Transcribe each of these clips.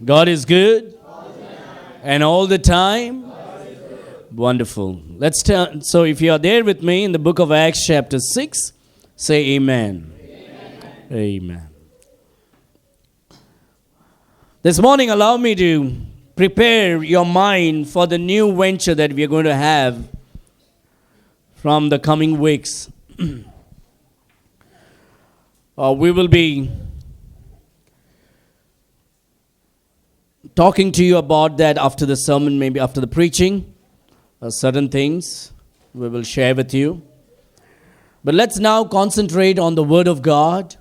God is good. And all the time. Wonderful. Let's turn. So if you are there with me in the book of Acts chapter 6, say amen. Amen. This morning, allow me to prepare your mind for the new venture that we are going to have from the coming weeks. We will be talking to you about that after the sermon, maybe after the preaching. Certain things we will share with you. But let's now concentrate on the Word of God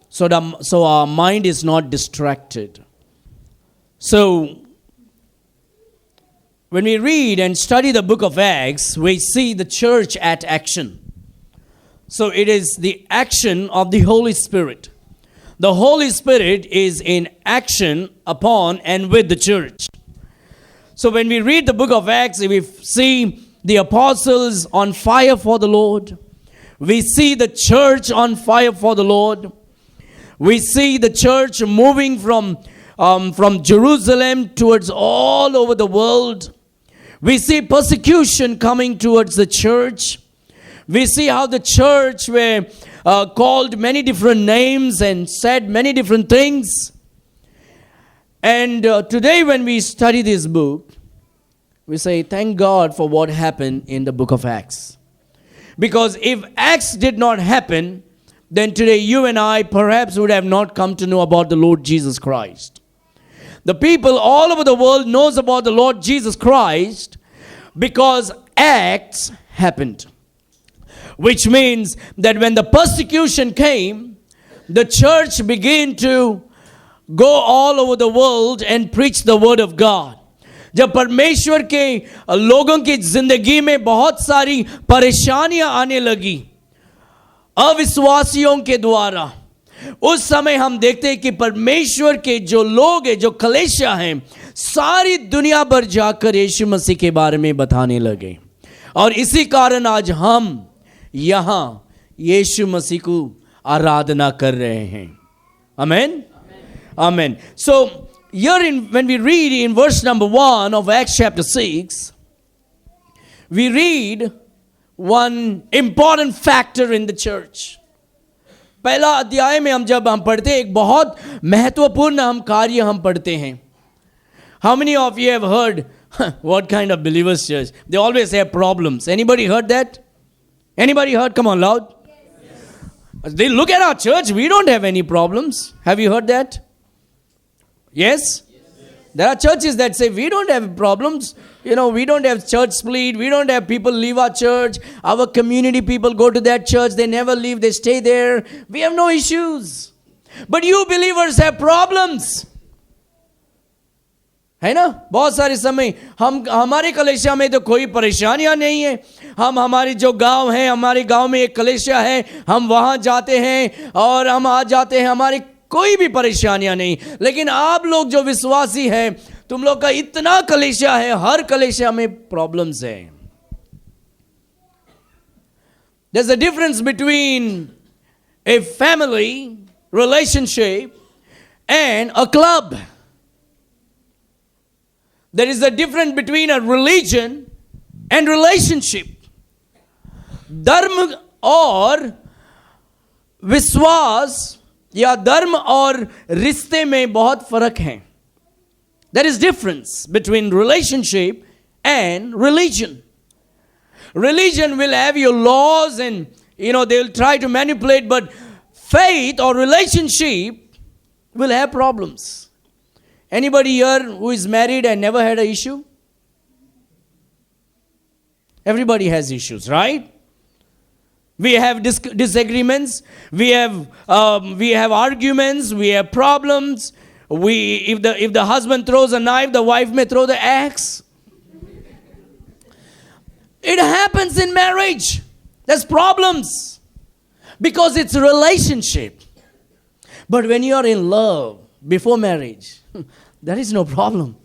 so our mind is not distracted. So, when we read and study the book of Acts, we see the church at action. So, it is the action of the Holy Spirit. The Holy Spirit is in action upon and with the church. So, when we read the book of Acts, we see the apostles on fire for the Lord. We see the church on fire for the Lord. We see the church moving from Jerusalem towards all over the world. We see persecution coming towards the church. We see how the church were called many different names and said many different things. And today when we study this book, we say, thank God for what happened in the book of Acts. Because if Acts did not happen, then today you and I perhaps would have not come to know about the Lord Jesus Christ. The people all over the world knows about the Lord Jesus Christ because Acts happened. Which means that when the persecution came, the church began to go all over the world and preach the word of God. जब परमेश्वर के लोगों की जिंदगी में बहुत सारी परेशानियां आने लगी अविश्वासियों के द्वारा, उस समय हम देखते हैं कि परमेश्वर के जो लोग हैं, जो कलीसिया हैं, सारी दुनिया भर जाकर यीशु मसीह के बारे में बताने लगे. और इसी कारण आज हम यहाँ यीशु मसीह को आराधना कर रहे हैं. आमेन. Amen. So, when we read in verse number 1 of Acts chapter 6, we read one important factor in the church. पहला अध्याय में हम पढ़ते हैं, एक बहुत महत्वपूर्ण हम कार्य हम पढ़ते हैं. How many of you have heard what kind of believers church? They always have problems. Anybody heard that? Anybody heard? Come on, loud. Yes. They look at our church. We don't have any problems. Have you heard that? Yes? There are churches that say we don't have problems. You know, we don't have church split. We don't have people leave our church. Our community people go to that church. They never leave. They stay there. We have no issues. But you believers have problems. है ना? बहुत सारे समय हमारे कलीसिया में तो कोई परेशानियां नहीं है. हम हमारी जो गांव है, हमारे गांव में एक कलीसिया है, हम वहां जाते हैं और हम आ जाते हैं, हमारी कोई भी परेशानियां नहीं. लेकिन आप लोग जो विश्वासी हैं, तुम लोग का इतना कलीसिया है, हर कलीसिया में प्रॉब्लम्स है. There's a difference between a family relationship and a club. There is a difference between a religion and relationship. धर्म और विश्वास या धर्म और रिश्ते में बहुत फर्क है. There is difference between relationship and religion. Religion will have your laws and, they will try to manipulate, but faith or relationship will have problems. Anybody here who is married and never had an issue? Everybody has issues, right? We have disagreements. We have arguments. We have problems. If the husband throws a knife, the wife may throw the axe. It happens in marriage. There's problems because it's a relationship. But when you are in love before marriage, there is no problem.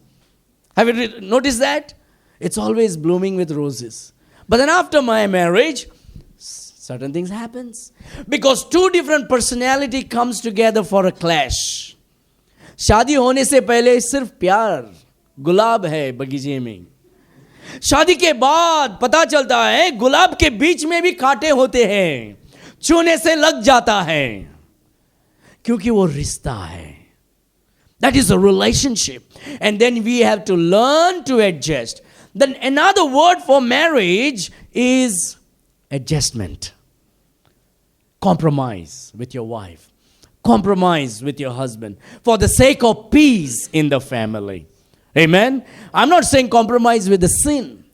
Have you noticed that? It's always blooming with roses. But then after my marriage, certain things happens. Because two different personality comes together for a clash. शादी होने से पहले सिर्फ प्यार गुलाब है बगीचे में, शादी के बाद पता चलता है गुलाब के बीच में भी कांटे होते हैं, छूने से लग जाता है, क्योंकि वो रिश्ता है. That is a relationship. And then we have to learn to adjust. Then another word for marriage is adjustment. Compromise with your wife. Compromise with your husband for the sake of peace in the family. Amen? I'm not saying compromise with the sin.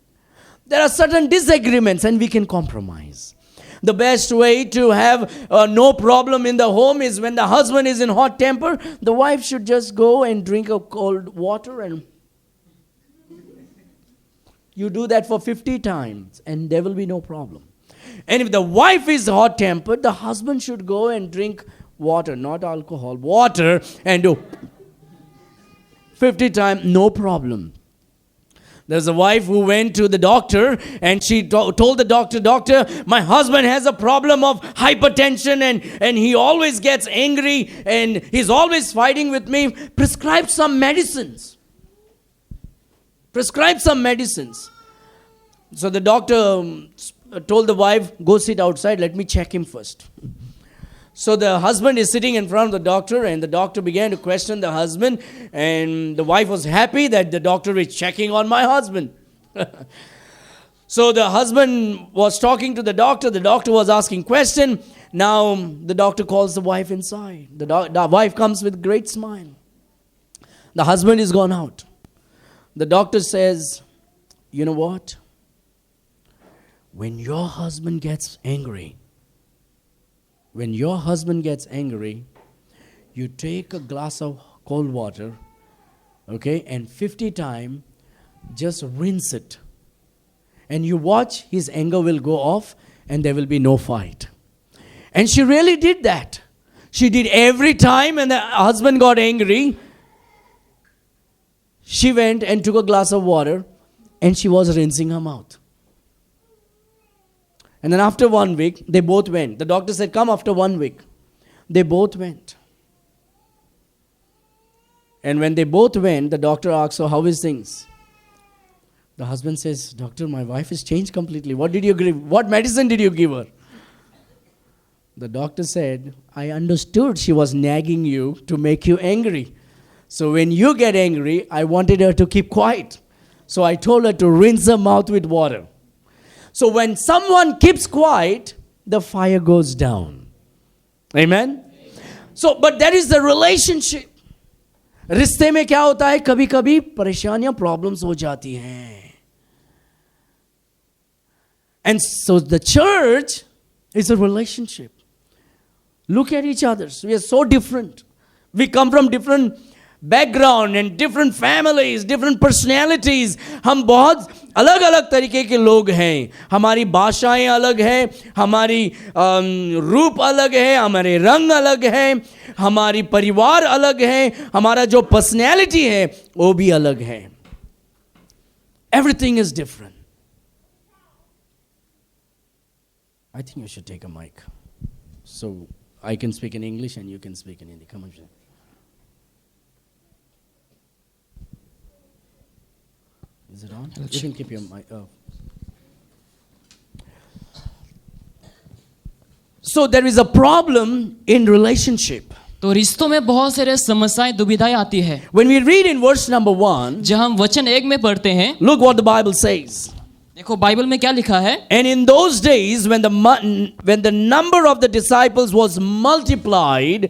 There are certain disagreements and we can compromise. The best way to have no problem in the home is when the husband is in hot temper, the wife should just go and drink a cold water, and you do that for 50 times and there will be no problem. And if the wife is hot tempered, the husband should go and drink water, not alcohol, water, and do 50 times, no problem. There's a wife who went to the doctor and she told the doctor, "Doctor, my husband has a problem of hypertension and he always gets angry and he's always fighting with me. Prescribe some medicines. Prescribe some medicines." So the doctor told the wife, "Go sit outside, let me check him first." So the husband is sitting in front of the doctor, and the doctor began to question the husband, and the wife was happy that the doctor is checking on my husband. So the husband was talking to the doctor was asking question. Now the doctor calls the wife inside. The wife comes with great smile. The husband is gone out. The doctor says, "You know what? When your husband gets angry, you take a glass of cold water, okay, and 50 times just rinse it. And you watch, his anger will go off and there will be no fight." And she really did that. She did every time, and the husband got angry. She went and took a glass of water and she was rinsing her mouth. And then after 1 week, they both went. The doctor said, "Come after 1 week." They both went. And when they both went, the doctor asked, "So how is things?" The husband says, "Doctor, my wife has changed completely. What medicine did you give her?" The doctor said, "I understood she was nagging you to make you angry. So when you get angry, I wanted her to keep quiet. So I told her to rinse her mouth with water. So when someone keeps quiet, the fire goes down." Amen? So, but that is the relationship. रिश्ते में क्या होता है, कभी कभी परेशानियां, problems हो जाती हैं. And so the church is a relationship. Look at each other. We are so different. We come from different background and different families, different personalities. हम बहुत अलग अलग तरीके के लोग हैं. हमारी भाषाएं अलग हैं, हमारी रूप अलग है, हमारे रंग अलग हैं, हमारी परिवार अलग है, हमारा जो पर्सनैलिटी है वो भी अलग है. Everything is different. I think you should take a mic so I can speak in English and you can speak in Hindi. Come on. Is it on? You can keep your mic. So there is a problem in relationship. तो रिश्तों में बहुत सारे समस्याएं, दुविधाएं आती है. When we read in verse number 1, जब हम वचन 1 में पढ़ते हैं, look what the Bible says. देखो बाइबल में क्या लिखा है. And in those days when the number of the disciples was multiplied,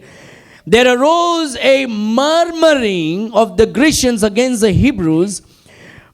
there arose a murmuring of the Grecians against the Hebrews,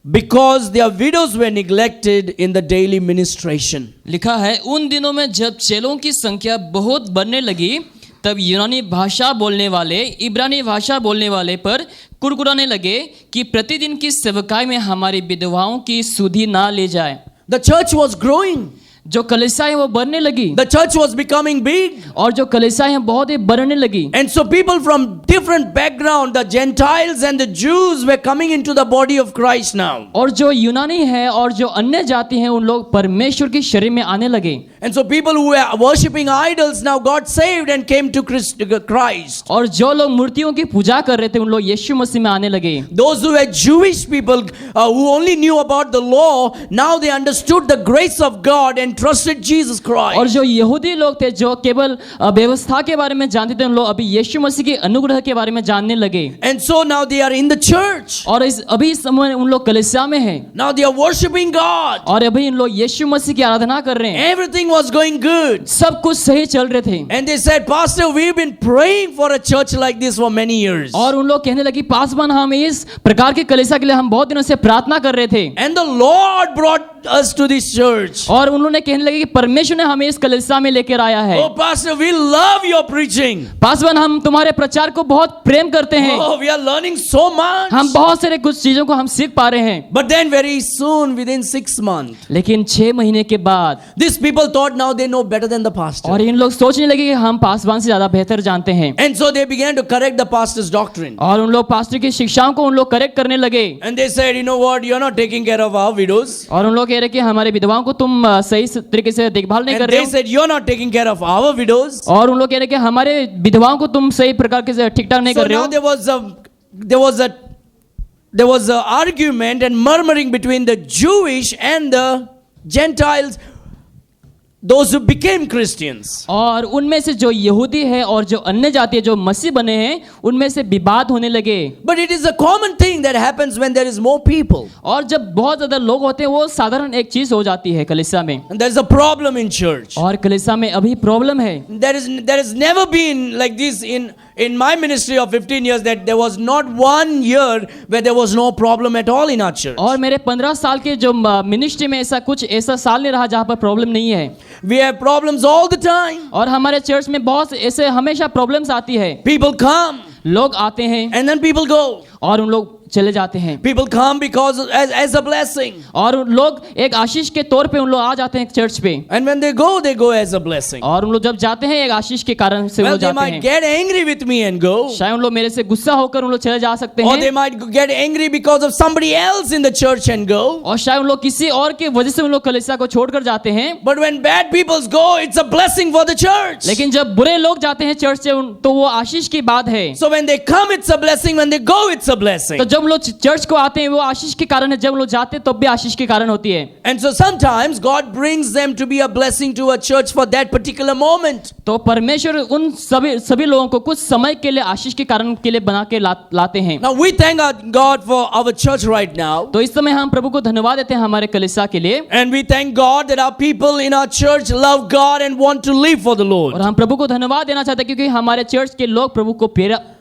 because their widows were neglected in the daily ministration. लिखा है, उन दिनों में जब चेलों की संख्या बहुत बढ़ने लगी, तब यूनानी भाषा बोलने वाले इब्रानी भाषा बोलने वाले पर कुरकुराने लगे कि प्रतिदिन की सेवकाई में हमारी विधवाओं की सुधि ना ले जाए. The church was growing. जो कलीसिया है वो बढ़ने लगी The church was becoming big. और जो कलीसिया है बहुत ही बढ़ने लगी And so people from different background, the Gentiles and the Jews were coming into the body of Christ now. और जो यूनानी है और जो अन्य जाति हैं उन लोग परमेश्वर के शरीर में आने लगे And so people who were worshipping idols now got saved and came to Christ. और जो लोग मूर्तियों की पूजा कर रहे थे उन लोग यीशु मसीह में आने लगे Those who were Jewish people who only knew about the law, now they understood the grace of God and trusted Jesus और Christ. जो यहूदी लोग थे जो केवल व्यवस्था के बारे में जानते थे उन लोग अभी यीशु मसीह के अनुग्रह के बारे में जानने लगे And so now they are in the church. और अभी इस समय उन लोग कलीसिया में हैं Now they are worshipping God. और अभी इन लोग यीशु मसीह की आराधना कर रहे हैं Everything was going good. सब कुछ सही चल रहे थे And they said, Pastor, we've been praying for a church like this for many years. और उन लोग कहने लगे पासवान हम इस प्रकार के कलीसिया के लिए हम बहुत दिनों से प्रार्थना कर रहे थे And the Lord brought us to this church. और उन्होंने कहने लगे कि परमेश्वर ने हमें इस कलीसिया में लेकर आया है Oh, Pastor, we love your preaching. Paswan हम तुम्हारे प्रचार को बहुत प्रेम करते हैं Oh, we are learning so much. हम बहुत सारे कुछ चीजों को हम सीख पा रहे हैं But then very soon, within 6 months, लेकिन 6 महीने के बाद these people thought now they know better than the pastor. और इन लोग सोचने लगे कि हम पासवान से ज्यादा बेहतर जानते हैं And so they began to correct the pastor's doctrine. और उन लोग पास्टर की शिक्षाओं को उन लोग करेक्ट करने लगे And they said, you know what, you're not taking care of our widows. और उन लोग कह रहे कि हमारे विधवाओं को तुम सही तरीके से देखभाल नहीं कर And रहे they हो said, you're not taking care of our widows. और उन लोग कह रहे कि हमारे विधवाओं को तुम सही प्रकार के ठीक ठाक नहीं So कर रहे now हो there was a argument and murmuring between the Jewish and the Gentiles, those who became Christians. और उनमें से जो यहूदी है और जो अन्य जाति है जो मसीह बने हैं उनमें से विवाद होने लगे But it is a common thing that happens when there is more people. और जब बहुत ज्यादा लोग होते हैं वो साधारण एक चीज हो जाती है कलीसिया में And there is a problem in church. और कलीसिया में अभी प्रॉब्लम है There has never been like this in my ministry of 15 years that there was not one year where there was no problem at all in our church. और मेरे 15 साल के जो मिनिस्ट्री में ऐसा साल नहीं रहा जहाँ पर प्रॉब्लम नहीं है We have problems all the time. और हमारे चर्च में बहुत ऐसे हमेशा प्रॉब्लम्स आती है People come लोग आते हैं and then people go. और उन लोग चले जाते हैं People come because as a blessing. और उन लोग एक आशीष के तौर पे उन लोग आ जाते हैं चर्च पे And when they go as a blessing. और उन लोग जब जाते हैं एक आशीष के कारण से वो Well, they जाते might हैं get angry with me and go. शायद उन लोग मेरे से गुस्सा होकर उन लोग चले जा सकते Or they हैं might get angry because of somebody else in the church and go. और शायद उन लोग किसी और के वजह से उन लोग कलीसिया को छोड़कर जाते हैं But when bad people go, it's a blessing for the church. लेकिन जब बुरे लोग जाते हैं चर्च से तो वो आशीष की बात है So when they come, it's a blessing. When they go, it's a blessing. तो जब लोग चर्च को आते हैं वो आशीष के कारण है जब लोग जाते हैं तब भी आशीष के कारण होती है And so sometimes God brings them to be a blessing to a church for that particular moment. तो परमेश्वर उन सभी लोगों को कुछ समय के लिए आशीष के कारण के लिए बना के लाते हैं Now we thank God for our church right now. तो इस समय हम प्रभु को धन्यवाद देते हैं हमारे कलीसिया के लिए And we thank God that our people in our church love God and want to live for the Lord. और हम प्रभु को धन्यवाद देना चाहते हैं क्योंकि हमारे चर्च के लोग प्रभु को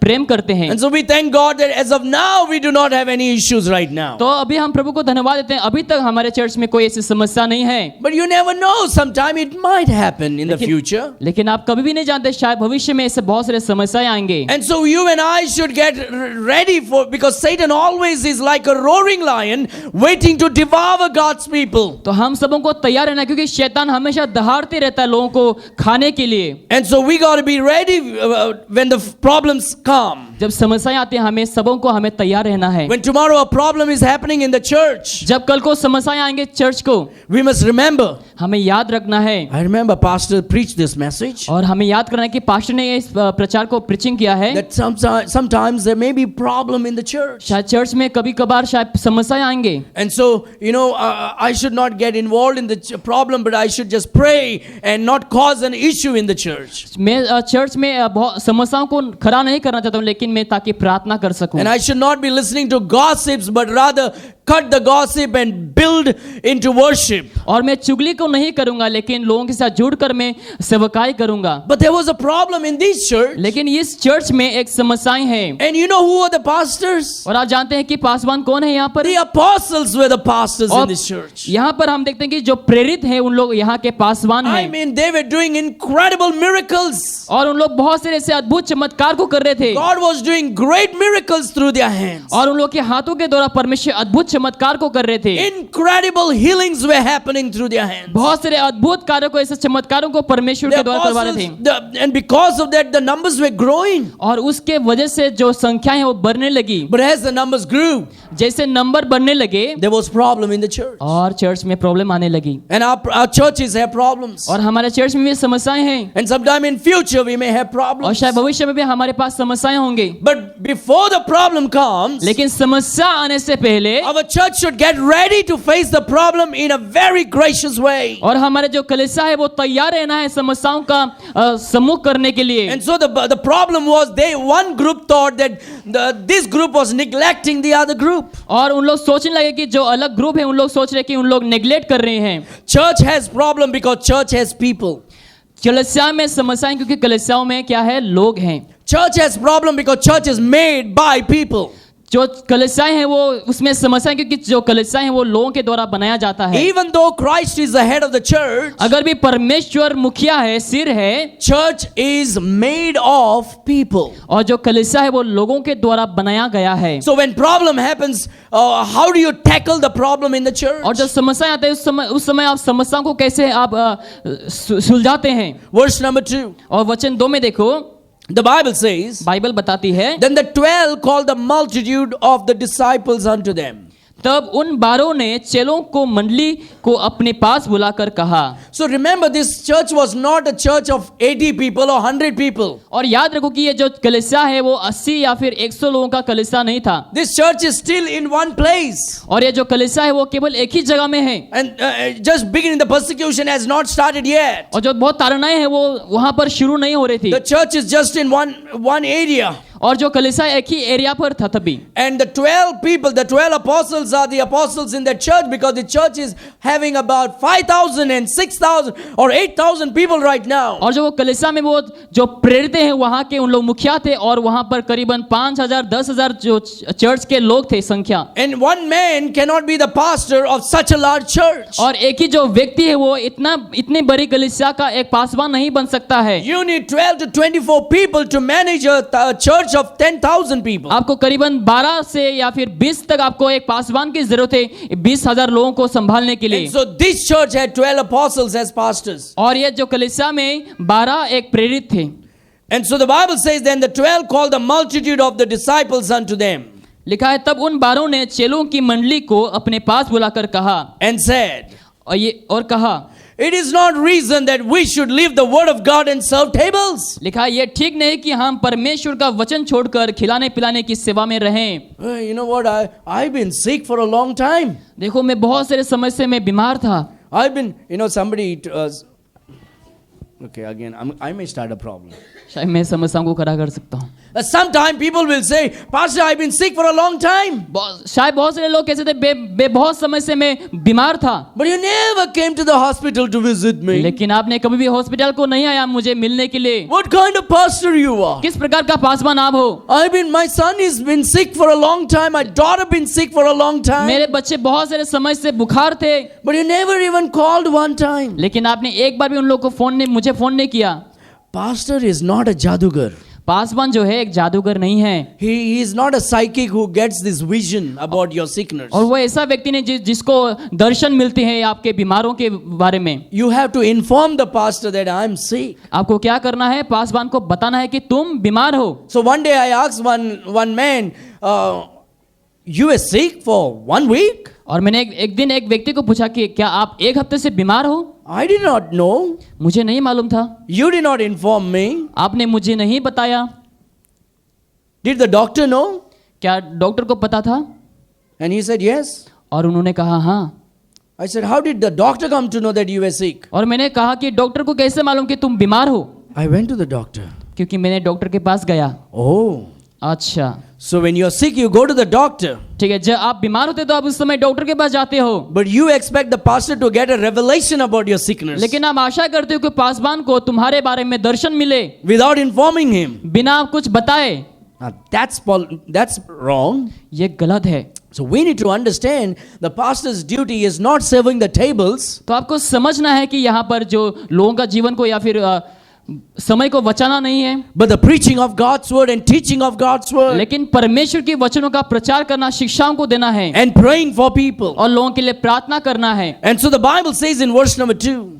प्रेम करते हैं And so we thank God that as of now we do not have any issues right now. तो अभी हम प्रभु को धन्यवाद देते हैं अभी तक हमारे चर्च में कोई ऐसी समस्या नहीं है But you never know, sometime it might happen in the future. लेकिन आप कभी भी नहीं जानते शायद भविष्य में ऐसे बहुत सारे समस्याएं आएंगे And so you and I should get ready for, because Satan always is like a roaring lion waiting to devour God's people. तो हम सबों को तैयार रहना क्योंकि शैतान हमेशा दहाड़ते रहता है लोगों को खाने के लिए And so we got to be ready when the problems come. जब समस्याएं आती हैं हमें तैयार रहना है When tomorrow a problem is happening in the church, जब कल को समस्याएं आएंगे चर्च को we must remember. हमें याद रखना है I remember pastor preached this message और हमें याद करना है कि पास्टर ने इस प्रचार को प्रीचिंग किया है that sometimes there may be problem in the church. शायद चर्च में कभी कभार शायद समस्याएं आएंगे And so, I should not get involved in the problem, but I should just pray and not cause an issue in the church. मैं church में बहुत समस्याओं को खड़ा नहीं करना चाहता हूँ लेकिन मैं ताकि प्रार्थना कर सकूं And I should not be listening to gossips, but rather cut the gossip and build into worship. और मैं चुगली को नहीं करूंगा लेकिन लोगों के साथ जुड़कर मैं सेवकाई करूंगा But there was a problem in this church. लेकिन इस चर्च में एक समस्याएं हैं And you know who are the pastors? और आप जानते हैं कि पासवान कौन है यहाँ पर The apostles were the pastors in this church. यहाँ पर हम देखते हैं कि जो प्रेरित हैं उन लोग यहाँ के पासवान I हैं mean, they were doing incredible miracles. और उन लोग बहुत से ऐसे अद्भुत चमत्कार को कर रहे थे God was doing great miracles through their hands. और उन लोग के हाथों के द्वारा परमेश्वर अद्भुत चमत्कार को कर रहे थे। Incredible healings were happening through their hands. बहुत सारे अद्भुत कार्यों को, ऐसे चमत्कारों को परमेश्वर The के द्वारा करवा रहे थे। and because of that, the numbers were growing. और उसके वजह से जो संख्याएं हैं वो बढ़ने लगी। But as the numbers grew, जैसे नंबर बढ़ने लगे there was problem in the church. और चर्च में प्रॉब्लम आने लगी। And our churches have problems. और हमारे चर्च में भी समस्याएं हैं। And sometime in future we may have और problems. शायद भविष्य में भी हमारे पास समस्याएं होंगी। But before the problem comes, लेकिन समस्या आने से पहले our church should get ready to face the problem in a very gracious way. और हमारे जो कलीसिया है वो तैयार रहना है समस्याओं का सम्मुख करने के लिए। And so the problem was one group thought that this group was neglecting the other group. और उन लोग सोचने लगे कि जो अलग ग्रुप है उन लोग सोच रहे कि उन लोग नेग्लेक्ट कर रहे हैं। Church has problem because church has people. कलीसिया में समस्याएं क्योंकि कलीसियाओं में क्या है, लोग हैं। Church has problem because church is made by people. जो कलीसियाएं हैं वो उसमें समस्या है क्योंकि जो कलीसियाएं हैं वो लोगों के द्वारा बनाया जाता है। Even though Christ is the head of the church, अगर भी परमेश्वर मुखिया है, सिर है, church is made of people. और जो कलीसिया है वो लोगों के द्वारा बनाया गया है। So when problem happens, how do you tackle the problem in the church? और जब समस्या आते हैं उस समय आप समस्या को कैसे आप सुलझाते हैं? Verse number 2. और वचन 2 में देखो, The Bible says, बाइबल बताती है, then the 12 called the multitude of the disciples unto them. तब उन 12 ने चेलों को मंडली को अपने पास बुलाकर कहा। So remember, this church was not a church of 80 people or 100 people. और याद रखो कि ये जो कलीसिया है वो 80 या फिर 100 लोगों का कलीसिया नहीं था। This church is still in one place. और ये जो कलीसिया है वो केवल एक ही जगह में है। And just beginning, the persecution has not started yet. और जो बहुत ताड़नाएं हैं वो वहां पर शुरू नहीं हो रही थी। The church is just in one area. और जो कलीसिया एक ही एरिया पर था तभी। And the 12 people, the 12 apostles are the apostles in the church, because the church is having about 5,000 and 6,000 or 8,000 people right now. और जो वो कलीसिया में वो जो प्रेरित हैं वहां के उन लोग मुखिया थे और वहां पर करीबन 5,000 10,000 जो चर्च के लोग थे संख्या। And one man cannot be the pastor of such a large church. और एक ही जो व्यक्ति है वो इतनी बड़ी कलीसिया का एक पासवान नहीं बन सकता है। You need 12 to 24 people to manage a church of 10,000 people. आपको करीबन 12 से या फिर 20 तक आपको एक पासवान की जरूरत है 20,000 लोगों को संभालने के लिए। And so this church had 12 apostles as pastors. और ये जो कलीसिया में 12 एक प्रेरित थे। And so the Bible says, then the 12 called the multitude of the disciples unto them. लिखा है तब उन 12 ने चेलों की मंडली को अपने पास बुलाकर कहा। And said, और कहा, it is not reason that we should leave the word of God and serve tables. लिखा है ये ठीक नहीं कि हम परमेश्वर का वचन छोड़कर खिलाने पिलाने की सेवा में रहें। You know what? I've been sick for a long time. देखो मैं बहुत सारे समय से मैं बीमार था। I've been, somebody. Okay, again, I may start a problem. शायद मैं समस्याओं को खड़ा कर सकता हूँ। Sometime people will say, Pastor, I've been sick for a long time. शायद बहुत सारे लोग कैसे थे बहुत समय से मैं बीमार था। But you never came to the hospital to visit me. लेकिन आपने कभी भी हॉस्पिटल को नहीं आया मुझे मिलने के लिए। What kind of pastor you are? किस प्रकार का पासवान आप हो? My son has been sick for a long time. My daughter been sick for a long time. मेरे बच्चे बहुत सारे समय से बुखार थे। But you never even called one time. लेकिन आपने एक बार भी उन लोगों को मुझे फोन नहीं किया। Pastor is not a jadugar. Paswan जो है एक जादूगर नहीं है। He is not a psychic who gets this vision about your sickness. और वो ऐसा व्यक्ति नहीं जिसको दर्शन मिलते हैं आपके बीमारों के बारे में। You have to inform the pastor that I am sick. आपको क्या करना है? पासवान को बताना है कि तुम बीमार हो। So one day I asked one man, you were sick for 1 week? और मैंने एक दिन एक व्यक्ति को पूछा कि क्या आप एक हफ्ते से बीमार हो? I did not know. मुझे नहीं मालूम था। You did not inform me. आपने मुझे नहीं बताया। Did the doctor know? क्या डॉक्टर को पता था? And he said yes. और उन्होंने कहा हाँ। I said, how did the doctor come to know that you were sick? और मैंने कहा कि डॉक्टर को कैसे मालूम कि तुम बीमार हो? I went to the doctor. क्योंकि मैंने डॉक्टर के पास गया। Oh. अच्छा। So when you're sick, you go to the doctor. ठीक है, जब आप बीमार होते तो आप उस समय डॉक्टर के पास जाते हो। But you expect the pastor to get a revelation about your sickness. लेकिन आप आशा करते हो कि पासवान को तुम्हारे बारे में दर्शन मिले Without informing him. बिना कुछ बताए। Now that's wrong. ये गलत है। So we need to understand the pastor's duty is not serving the tables. तो आपको समझना है कि यहाँ पर जो लोगों का जीवन को या फिर समय को बचाना नहीं है, but the preaching of God's word and teaching of God's word लेकिन परमेश्वर के वचनों का प्रचार करना, शिक्षाओं को देना है and praying for people. और लोगों के लिए प्रार्थना करना है। And so the Bible says in verse number 2,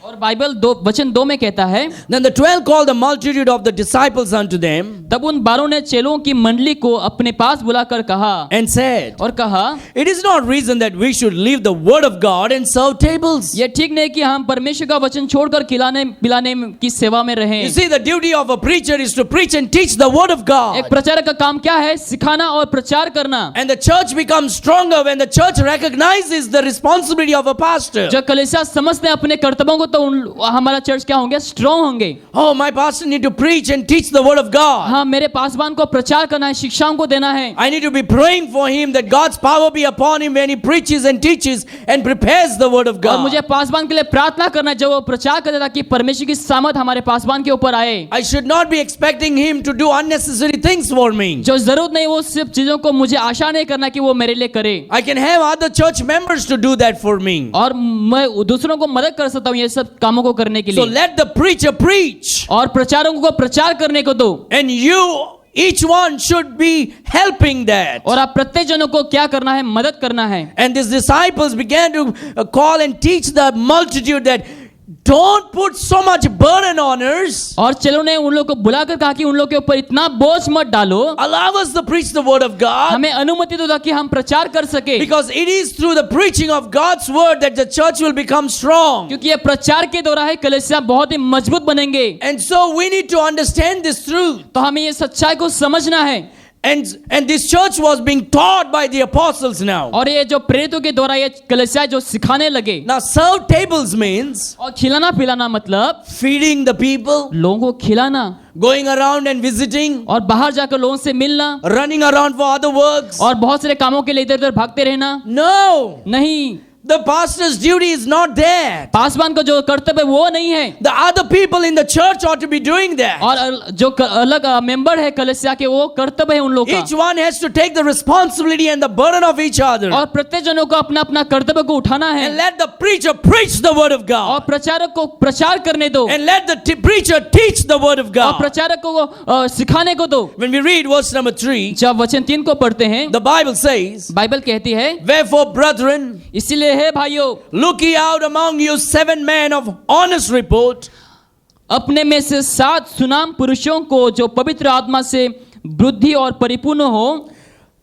और बाइबल वचन 2 में कहता है, then the 12 called the multitude of the disciples unto them तब उन 12 ने चेलों की मंडली को अपने पास बुलाकर कहा and said, और कहा, it is not reason that we should leave the word of God and serve tables. यह ठीक नहीं कि हम परमेश्वर का वचन छोड़कर खिलाने पिलाने की सेवा में रहें। You see, the duty of a preacher is to preach and teach the word of God. एक प्रचारक का काम क्या है? सिखाना और प्रचार करना। And the church becomes stronger when the church recognizes the responsibility of a pastor. जब कलीसिया समझते हैं अपने कर्तव्यों को, तो हमारा चर्च क्या होंगे? स्ट्रॉन्ग होंगे। Oh, my pastor need to preach and teach the word of God. हाँ, मेरे पासवान को प्रचार करना है, शिक्षाओं को देना है। I need to be praying for him that God's power be upon him when he preaches and teaches and prepares the word of और God. मुझे पासवान के लिए प्रार्थना करना है, जब वो प्रचार करे ताकि परमेश्वर की सामर्थ हमारे पासवान के ऊपर आए। I should not be expecting him to do unnecessary things for me. जो जरूरत नहीं, वो सब चीजों को मुझे आशा नहीं करना कि वो मेरे लिए करे। I can have other church members to do that for me. और मैं दूसरों को मदद कर सकता हूँ ये सब कामों को करने के So लिए। let the preacher preach. और प्रचारकों को प्रचार करने को दो। And you, each one should be helping that. और आप प्रत्येक जनों को क्या करना है? मदद करना है। And these disciples began to call and teach the multitude that don't put so much burden on us. और चेलों ने उन लोगों को बुलाकर कहा कि उन लोगों के ऊपर इतना बोझ मत डालो, Allow us to preach the word of God. हमें अनुमति दो ताकि हम प्रचार कर सके। Because it is through the preaching of God's word that the church will become strong. क्योंकि ये प्रचार के द्वारा है कलीसिया बहुत ही मजबूत बनेंगे। And so we need to understand this truth. तो हमें ये सच्चाई को समझना है। And this church was being taught by the apostles now. और ये जो प्रेरितों के द्वारा ये कलीसिया जो सिखाने लगे। Now serve tables means और खिलाना पिलाना मतलब feeding the people, लोगों को खिलाना going around and visiting, और बाहर जाकर लोगों से मिलना running around for other works. और बहुत सारे कामों के लिए इधर उधर भागते रहना। No, नहीं, the pastor's duty is not that. Paswan का जो कर्तव्य वो नहीं है। The other people in the church ought to be doing that. और जो अलग मेंबर है कलीसिया के, वो कर्तव्य है उन लोगों Each का। one has to take the responsibility and the burden of each other. और प्रत्येक जनों को अपना अपना कर्तव्य को उठाना है। And let the preacher preach the word of और God. प्रचारक को प्रचार करने दो। And let the preacher teach the word of और God. प्रचारक को सिखाने को दो। When we read verse number 3, जब वचन 3 को पढ़ते हैं, the Bible says, बाइबल कहती है, wherefore, brethren, इसीलिए है भाइयों, look ye out among you 7 men of honest report, अपने में से 7 सुनाम पुरुषों को जो पवित्र आत्मा से बुद्धि और परिपूर्ण हो,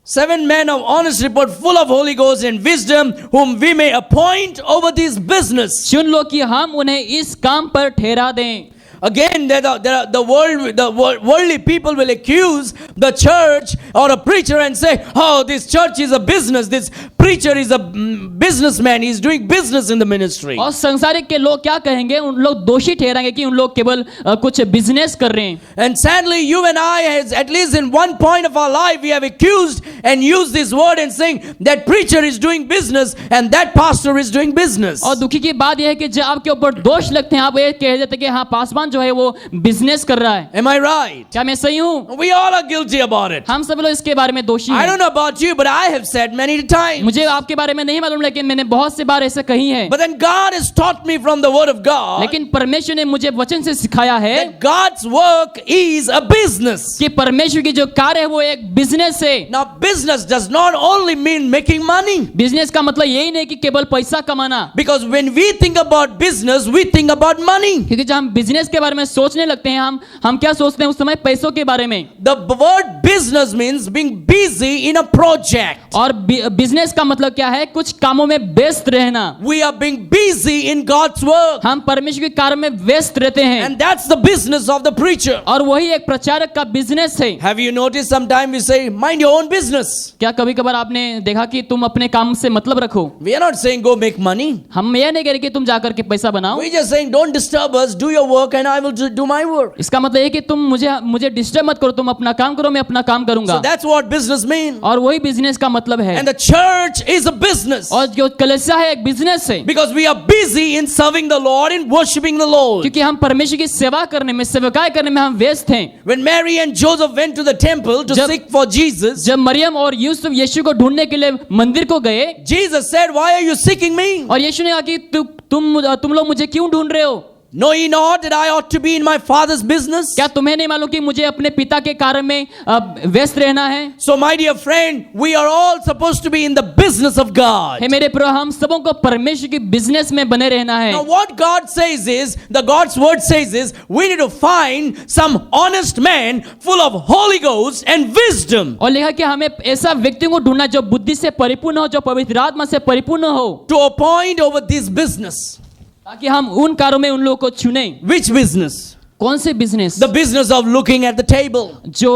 7 men of honest report, full of Holy Ghost and wisdom, whom we may appoint over this business. चुन लो कि हम उन्हें इस काम पर ठहरा दें। Again, the worldly people will accuse the church or a preacher and say, oh, this church is a business, this preacher is a businessman, he's doing business in the ministry. और संसारिक के लोग क्या कहेंगे? उन लोग दोषी ठहराएंगे कि उन लोग केवल कुछ बिजनेस कर रहे हैं। And sadly, you and I, at least in one point of our life, we have accused and used this word and saying that preacher is doing business and that pastor is doing business. और दुखी की बात यह है कि जब आपके ऊपर दोष लगते हैं, आप ये कह देते हैं कि हाँ, पासवान जो है वो बिजनेस कर रहा है। Am I right? क्या मैं सही हूँ? We all are guilty about it. हम सब लोग इसके बारे में दोषी I हैं। don't know about you, but I have said many times. मुझे आपके बारे में नहीं मालूम, लेकिन मैंने बहुत से बार ऐसा कही है। But then God has taught me from the word of God लेकिन परमेश्वर ने मुझे वचन से सिखाया है that God's work is a business. कि परमेश्वर की जो कार्य है वो एक बिजनेस है। Now, business does not only mean making money. Business का मतलब यही नहीं कि केवल पैसा कमाना, Because when we think about business, we think about money. क्योंकि जब हम बिजनेस के बारे में सोचने लगते हैं, हम क्या सोचते हैं उस समय? पैसों के बारे में। The word business means being busy in a project. और बिजनेस का मतलब क्या है? कुछ कामों में व्यस्त रहना। We are being busy in God's work. हम परमेश्वर के कार्य में व्यस्त रहते हैं, And that's the business of the preacher. और वही एक प्रचारक का बिजनेस है। Have you noticed sometimes we say, mind your own business. क्या कभी कभार आपने देखा कि तुम अपने काम से मतलब रखो? We are not saying go make money. हम यह नहीं कह रहे कि तुम जाकर के पैसा बनाओ। We're just saying don't disturb us, do your work and I will do my work. इसका मतलब है कि तुम मुझे डिस्टर्ब मत करो, तुम अपना काम करो, मैं अपना काम करूंगा। So that's what business means. और वही बिजनेस का मतलब है। And the church is a business. और जो कलीसिया है एक बिजनेस है, Because we are busy in serving the Lord, in worshiping the Lord. क्योंकि हम परमेश्वर की सेवा करने में, सेवकाई करने में हम व्यस्त हैं। When Mary and Joseph went to the temple to seek for Jesus, जब मरियम और यूसुफ यीशु को ढूंढने के लिए मंदिर को गए, Jesus said, why are you seeking me? और यीशु ने कहा कि तुम लोग मुझे क्यों ढूंढ रहे हो? Know ye not that I ought to be in my Father's business? क्या तुम्हें नहीं मालूम कि मुझे अपने पिता के कार्य में व्यस्त रहना है? So my dear friend, we are all supposed to be in the business of God. हे मेरे प्रिय, हम सबों को परमेश्वर की बिजनेस में बने रहना है। Now what God says is, the God's word says is, we need to find some honest man full of Holy Ghost and wisdom और लिखा कि हमें ऐसा व्यक्ति को ढूंढना जो बुद्धि से परिपूर्ण हो, जो पवित्र आत्मा से परिपूर्ण हो, to appoint over this business. ताकि हम उन कार्यों में उन लोगों को चुने। Which business? कौन से business? The business of looking at the table, जो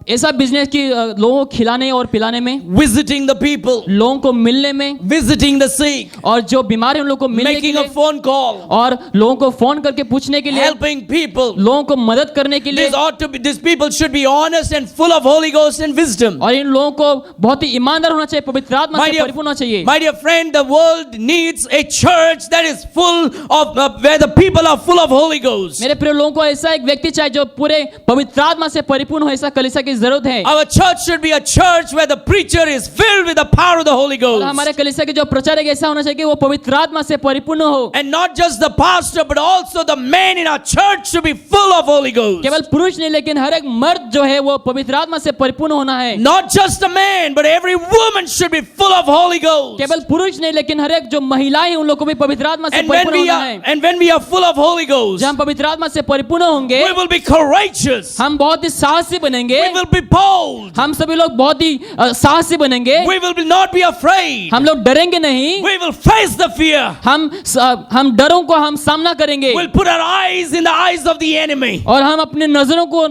ऐसा बिजनेस कि लोगों को खिलाने और पिलाने में, visiting the people, लोगों को मिलने में, visiting the sick, और जो बीमार हैं उन लोगों को मिलने के making a लिए, phone call, और लोगों को फोन करके पूछने के लिए, helping people. लोगों को मदद करने के लिए, These people should be honest and full of Holy Ghost and wisdom. और इन लोगों को बहुत ही ईमानदार होना चाहिए, पवित्र आत्मा से परिपूर्ण होना चाहिए। My dear friend, the world needs a church that is full of where the people are full of Holy Ghost. मेरे प्रिय लोगों को ऐसा एक व्यक्ति चाहिए जो पूरे पवित्र आत्मा से परिपूर्ण हो, ऐसा कलीसिया की जरूरत है। Our church should be a church where the preacher is filled with the power of the Holy Ghost. हमारे कलीसिया के जो प्रचारक ऐसा होना चाहिए कि वो पवित्र आत्मा से परिपूर्ण हो। And not just the pastor, but also the men in our church should be full of Holy Ghost. केवल पुरुष नहीं, लेकिन हर एक मर्द जो है वो पवित्र आत्मा से परिपूर्ण होना है। Not just a man, but every woman should be full of Holy Ghost. केवल पुरुष नहीं, लेकिन हर एक जो महिलाएं हैं उन लोगों को भी पवित्र आत्मा से And when परिपूर्ण होना है। when we are full of Holy Ghost, जब हम पवित्र आत्मा से परिपूर्ण होंगे, we will be courageous. हम बहुत ही साहसी बनेंगे। We will be bold. हम सभी लोग बहुत ही साहसी बनेंगे। We will not be afraid. हम लोग डरेंगे नहीं। We will face the fear. हम डरों को हम सामना करेंगे। We'll put our eyes in the eyes of the enemy. और हम अपने नजरों को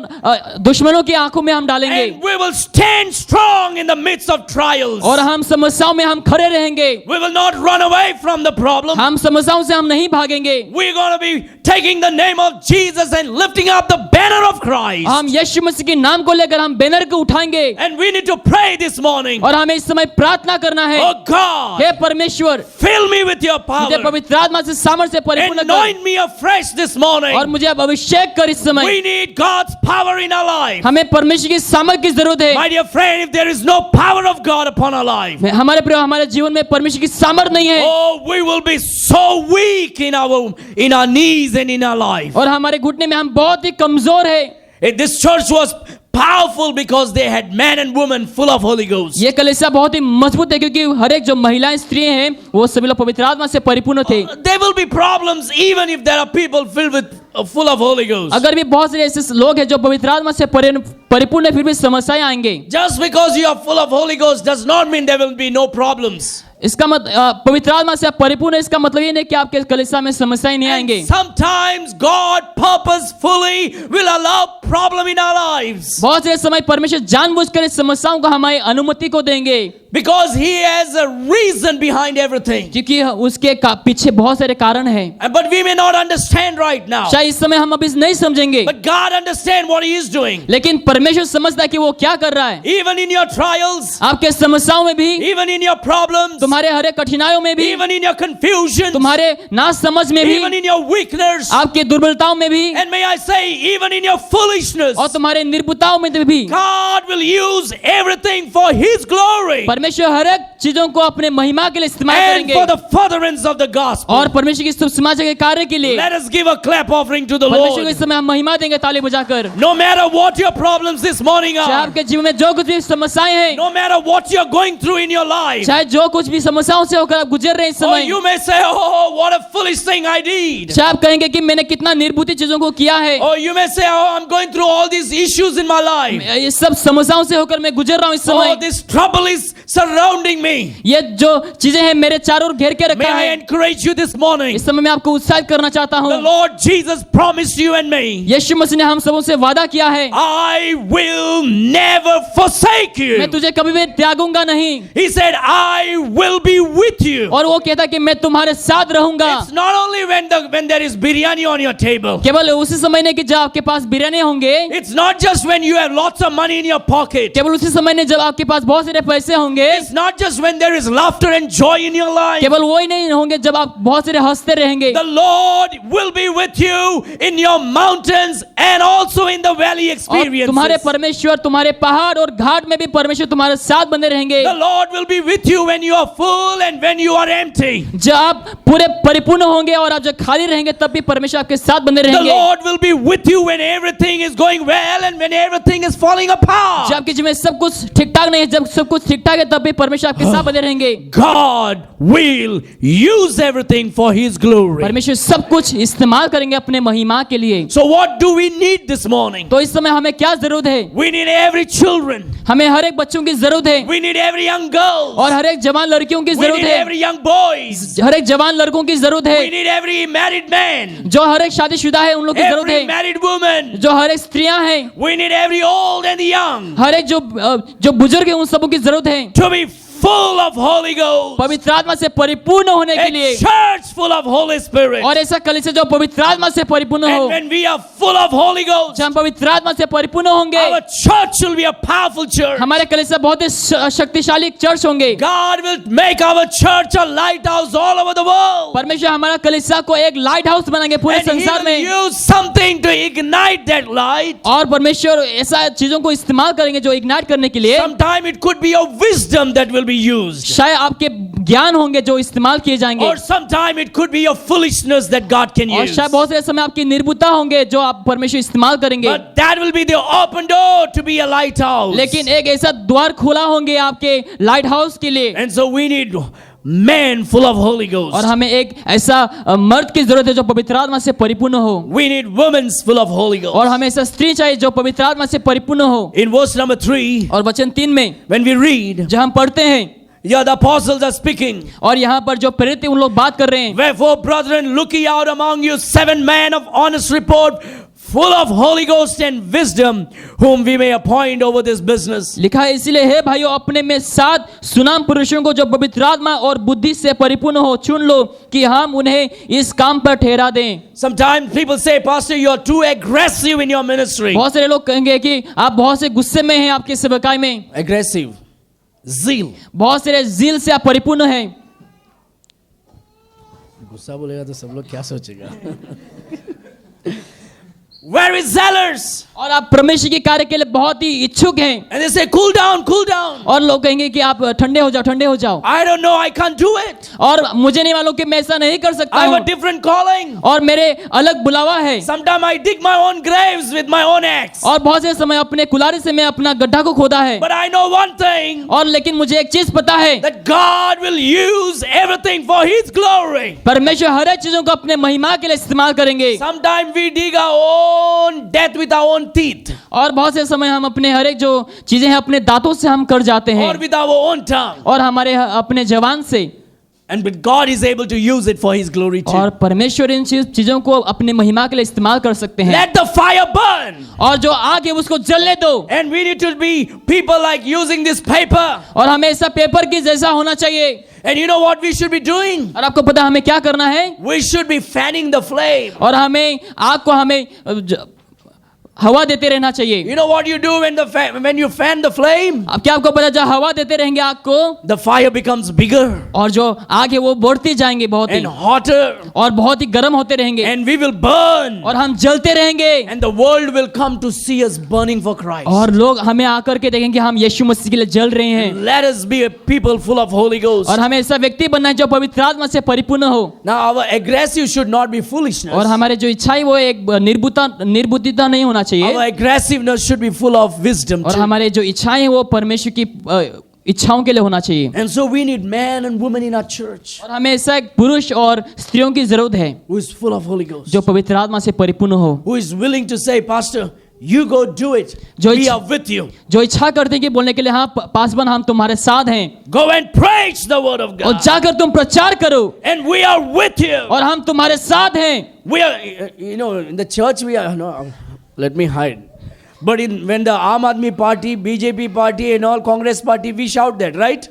दुश्मनों की आंखों में हम डालेंगे। And we will stand strong in the midst of trials. और हम समस्याओं में हम खड़े रहेंगे। We will not run away from the problem. हम समस्याओं से हम नहीं भागेंगे। We're going to be taking the name of Jesus and lifting up the banner of Christ. हम यीशु मसीह के नाम को लेकर हम बैनर को उठाएंगे। And we need to pray this morning. और हमें इस समय प्रार्थना करना है। Oh God, हे परमेश्वर, fill me with your power. मुझे पवित्र आत्मा से सामर्थ्य से परिपूर्ण कर। Anoint me afresh this morning. और मुझे अब अभिषेक कर इस समय। We need God's power in our life. हमें परमेश्वर की सामर्थ की जरूरत है। My dear friend, if there is no power of God upon our life, हमारे प्रिय, हमारे जीवन में परमेश्वर की सामर्थ नहीं है। oh, we will be so weak in our knees and in our life. और हमारे घुटने में हम बहुत ही कमजोर है। This church was powerful because they had men and women full of Holy Ghost. ये कलीसिया बहुत ही मजबूत है क्योंकि हर एक जो महिलाएं स्त्री हैं वो सभी लोग पवित्र आत्मा से परिपूर्ण थे। There will be problems even if there are people filled with full of Holy Ghost. अगर भी बहुत सारे ऐसे लोग हैं जो पवित्र आत्मा से परिपूर्ण है, फिर भी समस्याएं आएंगे। Just because you are full of Holy Ghost does not mean there will be no problems. इसका पवित्र आत्मा से आप परिपूर्ण है, इसका मतलब ये नहीं कि आपके कलीसिया में समस्याएं नहीं आएंगे। Sometimes God purposefully will allow problem in our lives. बहुत से समय परमेश्वर जानबूझकर इस समस्याओं को हमारी अनुमति को देंगे। Because He has a reason behind everything. क्योंकि उसके पीछे बहुत सारे कारण हैं। But we may not understand right now. शायद इस समय हम अभी नहीं समझेंगे। But God understands what He is doing. लेकिन परमेश्वर समझता है कि वो क्या कर रहा है। Even in your trials, आपके समस्याओं में भी, even in your problems, तुम्हारे हर एक कठिनाइयों में भी, even in your confusion, तुम्हारे ना समझ में भी, even in your weakness, आपके दुर्बलताओं में भी, and may I say even in your foolishness, और तुम्हारे निर्बुताओं में भी, God will use everything for His glory परमेश्वर हर एक चीजों को अपने महिमा के लिए इस्तेमाल and करेंगे for the furtherance of the gospel. और परमेश्वर की सुसमाचार के कार्य के लिए। Let us give a clap offering to the परमेश्वर को Lord. इस समय हम महिमा देंगे ताली बजाकर। No matter what your problems this morning चाहे are, आपके जीवन में जो कुछ भी समस्याएं हैं, no matter what you're going through in your life, चाहे जो कुछ भी समस्याओं से होकर आप गुजर रहे हैं इस or समय, you may say, oh, what a foolish thing I did. चाहे आप कहेंगे कि मैंने कितना निर्बुद्धि चीजों को किया है, Or you may say, oh, I'm going through all these issues in my life. ये सब समस्याओं से होकर मैं गुजर रहा हूँ इस Oh, समय, this trouble is surrounding me. ये जो चीजें हैं मेरे चारों ओर घेर के May रखा I है। encourage you this morning? इस समय मैं आपको उत्साहित करना चाहता The हूँ। Lord Jesus promised you and me, यीशु मसीह ने हम सबों से वादा किया है, I will never forsake मैं you. तुझे कभी भी त्यागूंगा नहीं। He said, I will be with you. और वो कहता कि मैं तुम्हारे साथ रहूंगा। It's not only when there is biryani on your table. केवल उसी समय नहीं कि जब आपके पास बिरयानी होंगे, It's not just when you have lots of money in your pocket. केवल उसी समय नहीं जब आपके पास बहुत सारे पैसे होंगे, होंगे, It's not just when there is laughter and joy in your life. केवल वो ही नहीं होंगे जब आप बहुत सारे हंसते रहेंगे। The Lord will be with you in your mountains and also in the valley और experiences. तुम्हारे परमेश्वर तुम्हारे पहाड़ और घाट में भी परमेश्वर तुम्हारे साथ बने रहेंगे। The Lord will be with you when you are full and when you are empty. जब आप पूरे परिपूर्ण होंगे और आप जब खाली रहेंगे तब भी परमेश्वर आपके साथ बने The रहेंगे। Lord will be with you when everything is going well and when everything is falling apart. जब आपके जीवन में सब कुछ ठीक ठाक नहीं है, जब सब कुछ ठीक ठाक है तब भी परमेश्वर आपके साथ बने रहेंगे। God will use everything for His glory. परमेश्वर सब कुछ इस्तेमाल करेंगे अपने महिमा के लिए। So what do we need this morning? तो इस समय हमें क्या जरूरत है? We need every children. हमें हर एक बच्चों की जरूरत है We need every young girl. और हर एक जवान लड़कियों की We जरूरत need है, every young boys. हर एक जवान लड़कों की जरूरत है, We need every married man. जो हर एक शादीशुदा है उन लोग की जरूरत Every है, married woman. जो हर एक स्त्रियां हैं, We need every old and the young हर एक जो बुजुर्ग है उन सबों की जरूरत है to be full of Holy Ghost. पवित्र आत्मा से परिपूर्ण होने के A लिए। church full of Holy Spirit. और ऐसा कलीसिया जो पवित्र आत्मा से परिपूर्ण हो। And when we are full of Holy Ghost, जब हम पवित्र आत्मा से परिपूर्ण होंगे our church will be a powerful church. हमारे कलीसिया बहुत ही शक्तिशाली चर्च होंगे। God will make our church a lighthouse all over the world. परमेश्वर हमारा कलीसिया को एक लाइट हाउस बनाएंगे पूरे And He संसार will में। use something to ignite that light. और परमेश्वर ऐसा चीजों को इस्तेमाल करेंगे जो इग्नाइट करने के लिए। Sometime it could be your wisdom that will be used. शायद आपके ज्ञान होंगे जो इस्तेमाल किए जाएंगे, Or sometime it could be your foolishness that God can और use. शायद बहुत सारे समय आपकी निर्बुद्धता होंगे जो आप परमेश्वर इस्तेमाल करेंगे। But that will be the open door to be a lighthouse. लेकिन एक ऐसा द्वार खुला होंगे आपके लाइट हाउस के लिए। And so we need men full of Holy Ghost. और हमें एक ऐसा मर्द की जरूरत है जो पवित्र आत्मा से परिपूर्ण हो, We need women full of Holy Ghost. और हमें ऐसा स्त्री चाहिए जो पवित्र आत्मा से परिपूर्ण हो। In verse number 3, और वचन 3 में when we read, जब हम पढ़ते हैं, yeah, the apostles are speaking. और यहाँ पर जो प्रेरित हैं, उन लोग बात कर रहे हैं। Wherefore, brethren, look ye out among you 7 men of honest report, full of Holy Ghost and wisdom, whom we may appoint over this business. लिखा है, इसलिए हे भाइयों अपने में 7 सुनाम पुरुषों को जो पवित्र आत्मा और बुद्धि से परिपूर्ण हो चुन लो कि हम उन्हें इस काम पर ठहरा दें। Sometimes people say, Pastor, you are too aggressive in your ministry. बहुत सारे लोग कहेंगे कि आप बहुत से गुस्से में हैं आपके सेवकाई में, Aggressive. Zeal. बहुत सारे जील से आप परिपूर्ण हैं। गुस्सा बोलेगा तो सब लोग क्या सोचेगा? Very zealous. और आप परमेश्वर के कार्य के लिए बहुत ही इच्छुक हैं, And they say, cool down, cool down. और लोग कहेंगे कि आप ठंडे हो जाओ, ठंडे हो जाओ। I don't know, I can't do it. और मुझे नहीं मालूम कि मैं ऐसा नहीं कर सकता I have हूँ, a different calling. और मेरे अलग बुलावा है। Sometimes I dig my own graves with my own axe. और बहुत से समय अपने कुल्हाड़ी से मैं अपना गड्ढा को खोदा है। But I know one thing, और लेकिन मुझे एक चीज पता है, that God will use everything for His glory. परमेश्वर हर एक चीजों को अपने महिमा के लिए इस्तेमाल करेंगे। Sometimes we dig our own death with our own teeth, और बहुत से समय हम अपने हर एक जो चीजें हैं अपने दांतों से हम कर जाते हैं, or with our own tongue. और हमारे अपने जवान से। And but God is able to use it for His glory too. और परमेश्वर इन चीजों को अपने महिमा के लिए इस्तेमाल कर सकते हैं। Let the fire burn. और जो आग है उसको जलने दो। And we need to be people like using this paper. और हमें ऐसा पेपर की जैसा होना चाहिए। And you know what we should be doing? और आपको पता है हमें क्या करना है? We should be fanning the flame. और हमें आग को हमें हवा देते रहना चाहिए। You know what you do when you fan the flame? अब क्या आपको पता, जब हवा देते रहेंगे आग को, The fire becomes bigger और जो आग है वो बढ़ती जाएंगे बहुत ही, and hotter, और बहुत ही गर्म होते रहेंगे, and we will burn. और हम जलते रहेंगे, And the world will come to see us burning for Christ. और लोग हमें आकर के देखेंगे हम यीशु मसीह के लिए जल रहे हैं। Let us be a people full of Holy Ghost. और हमें ऐसा व्यक्ति बनना है जो पवित्र आत्मा से परिपूर्ण हो। Now our aggressive should not be foolishness. और हमारे जो इच्छा है वो एक निर्बुद्धिता नहीं होना चाहिए। Our aggressiveness should be full of wisdom और too. हमारे जो इच्छाएं हैं वो परमेश्वर की इच्छाओं के लिए होना चाहिए। And so we need men and women in our church और हमें ऐसा एक पुरुष और स्त्रियों की जरूरत है who is full of Holy Ghost, जो पवित्र आत्मा से परिपूर्ण हो, who is willing to say, Pastor, you go do it. जो We are with you. जो इच्छा करते हैं कि बोलने के लिए हाँ पासवान हम तुम्हारे साथ हैं, Go and preach the word of और God. जाकर तुम प्रचार करो, And we are with you. और हम तुम्हारे साथ हैं। We are, in the church we are, no, let me hide. But when the Aam Aadmi Party, BJP Party and all Congress Party, we shout that, right?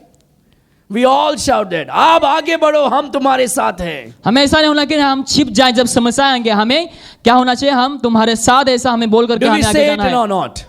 We all shout that. आप आगे बढ़ो, हम तुम्हारे साथ हैं. हमें ऐसा नहीं होना कि हम छिप जाएं जब समस्या आएंगे। हमें क्या होना चाहिए? हम तुम्हारे साथ, ऐसा हमें बोल करके Do we हमें आगे say it जाना है। or not?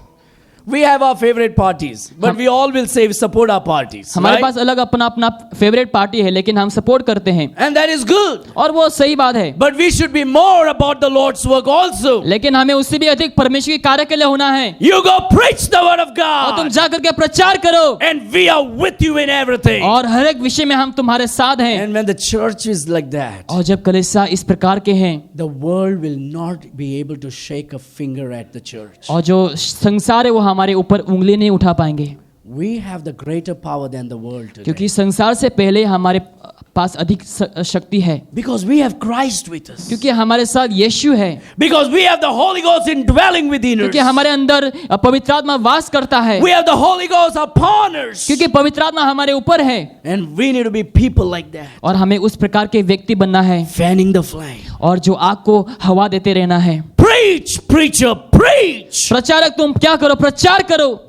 We have our favorite parties, but we all will say we support our parties. हमारे Right? पास अलग अपना अपना फेवरेट पार्टी है, लेकिन हम सपोर्ट करते हैं And that is good. और वो सही बात है। But we should be more about the Lord's work also. लेकिन हमें उससे भी अधिक परमेश्वर के कार्य के लिए होना है। You go preach the word of और तुम God. जा करके प्रचार करो And we are with you in everything. और हर एक विषय में हम तुम्हारे साथ हैं। And when the church is like that, और जब कलीसिया इस प्रकार के हैं, the world will not be able to shake a finger at the church. और जो संसार है वो हमारे ऊपर उंगली नहीं उठा पाएंगे, We have the greater power than the world today. क्योंकि संसार से पहले हमारे पास अधिक शक्ति है, Because we have Christ with us. क्योंकि हमारे साथ यीशु है, Because we have the Holy Ghost indwelling within us. क्योंकि हमारे अंदर पवित्र आत्मा वास करता है, We have the Holy Ghost upon us. क्योंकि पवित्र आत्मा हमारे ऊपर है। And we need to be people like that. और हमें उस प्रकार के व्यक्ति बनना है, Fanning the flame. और जो आग को हवा देते रहना है। Preach, preacher, preach. प्रचारक तुम क्या करो, प्रचार करो,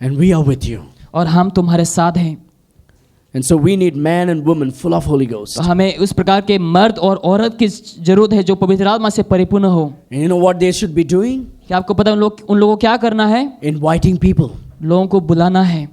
And we are with you. और हम तुम्हारे साथ हैं। And so we need man and woman full of Holy Ghost. तो हमें उस प्रकार के मर्द और औरत की जरूरत है जो पवित्र आत्मा से परिपूर्ण हो। And you know what they should be doing? क्या आपको पता है उन लोगों को क्या करना है? Inviting people, लोगों को बुलाना है,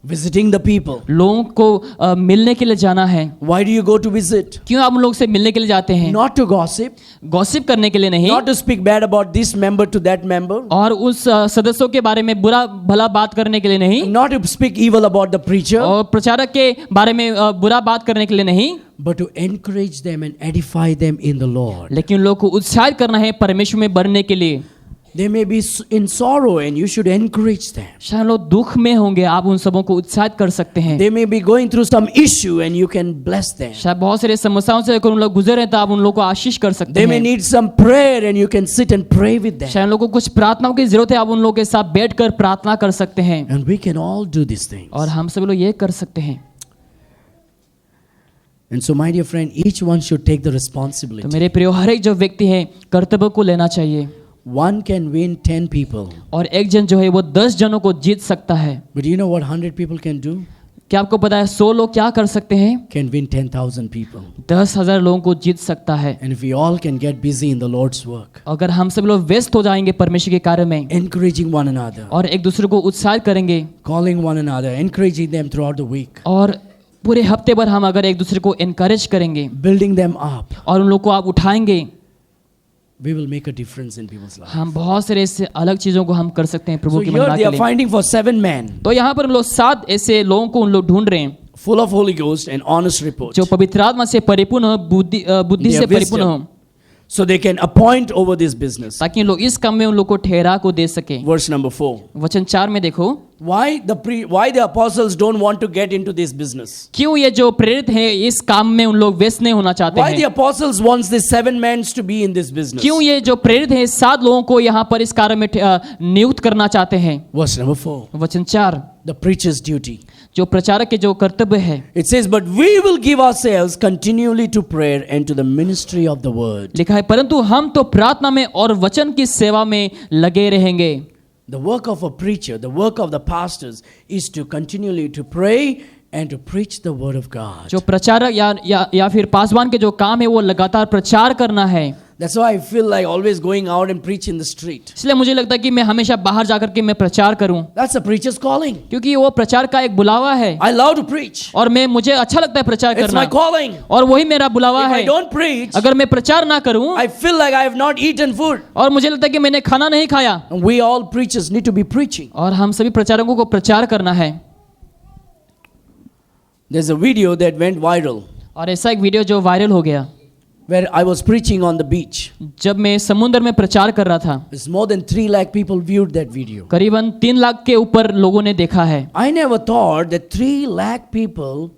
visiting the people. लोगों को मिलने के लिए जाना है। Why do you go to visit? क्यों आप उन लोगों से मिलने के लिए जाते हैं? Not to gossip, गॉसिप करने के लिए नहीं, not to speak bad about this member to that member, और उस सदस्यों के बारे में बुरा भला बात करने के लिए नहीं, not to speak evil about the preacher, और प्रचारक के बारे में बुरा बात करने के लिए नहीं, but to encourage them and edify them in the Lord. लेकिन लोगों को उत्साहित करना है परमेश्वर में बढ़ने के लिए। They may be in sorrow and you should encourage them. शायद लोग दुख में होंगे, आप उन सबों को उत्साहित कर सकते हैं। They may be going through some issue and you can bless them. शायद बहुत सारी समस्याओं से अगर उन लोग गुजर रहे हैं तो आप उन लोगों को आशीष कर सकते They may हैं। need some prayer and you can sit and pray with them. शायद लोगों को कुछ प्रार्थनाओं की जरूरत है, आप उन लोगों के साथ बैठकर प्रार्थना कर सकते हैं। And we can all do these things. और हम सब लोग ये कर सकते हैं। And so my dear friend, each one should take the तो responsibility. मेरे प्रिय, हर एक जो व्यक्ति है कर्तव्य को लेना चाहिए। One can win 10 people. और एक जन जो है वो 10 जनों को जीत सकता है। But you know what 100 people can do? क्या आपको पता है 100 लोग क्या कर सकते हैं? Can win 10,000 people. 10,000 लोगों को जीत सकता है। And if we all can get busy in the Lord's work, अगर हम सब लोग व्यस्त हो जाएंगे परमेश्वर के कार्य में encouraging one another, और एक दूसरे को उत्साहित करेंगे, calling one another, encouraging them throughout the week, और पूरे हफ्ते भर हम अगर एक दूसरे को एनकरेज करेंगे building them up, और उन लोग को आप उठाएंगे, we will make a difference in people's lives. हम बहुत सारे इससे अलग चीजों को हम कर सकते हैं So प्रभु की here महिमा they के are लिए। finding for 7 men, तो यहाँ पर हम लोग 7 ऐसे लोगों को उन लोग ढूंढ रहे हैं full of Holy Ghost and honest report. जो पवित्र आत्मा से परिपूर्ण हो, बुद्धि They से are परिपूर्ण हो, wisdom. So they can appoint over this business. ताकि लोग इस काम में उन लोग को ठहरा को दे सके। Verse number 4. वचन 4 में देखो, Why the apostles don't want to get into this business? क्यों ये जो प्रेरित है इस काम में उन लोग व्यस्त नहीं होना चाहते Why the हैं? apostles wants these 7 men to be in this business? क्यों ये जो प्रेरित है 7 लोगों को यहाँ पर इस कार्य में नियुक्त करना चाहते हैं? Verse number 4. वचन 4, The preacher's duty. जो प्रचारक के जो कर्तव्य है, It says, but we will give ourselves continually to prayer and to the ministry of the word. लिखा है परंतु हम तो प्रार्थना में और वचन की सेवा में लगे रहेंगे। The work of a preacher, the work of the pastors is to continually to pray and to preach the word of God. जो प्रचारक या फिर पासवान के जो काम है वो लगातार प्रचार करना है। That's why I feel like always going out and preach in the street. इसलिए मुझे लगता है कि मैं हमेशा बाहर जाकर के मैं प्रचार करूं, That's a preacher's calling. क्योंकि वो प्रचार का एक बुलावा है I love to preach. और मुझे अच्छा लगता है प्रचार It's my करना, calling. और वही मेरा बुलावा If I है। don't preach, अगर मैं प्रचार ना करूं I feel like I have not eaten food. और मुझे लगता है कि मैंने खाना नहीं खाया, And we all preachers need to be preaching. और हम सभी प्रचारकों को प्रचार करना है। There's a video that went viral और ऐसा एक वीडियो जो वायरल हो गया, where I was preaching on the beach. जब मैं समुद्र में प्रचार कर रहा था, It's more than 3 lakh people viewed that video. करीबन 3 लाख के ऊपर लोगों ने देखा है। I never thought that 3 lakh people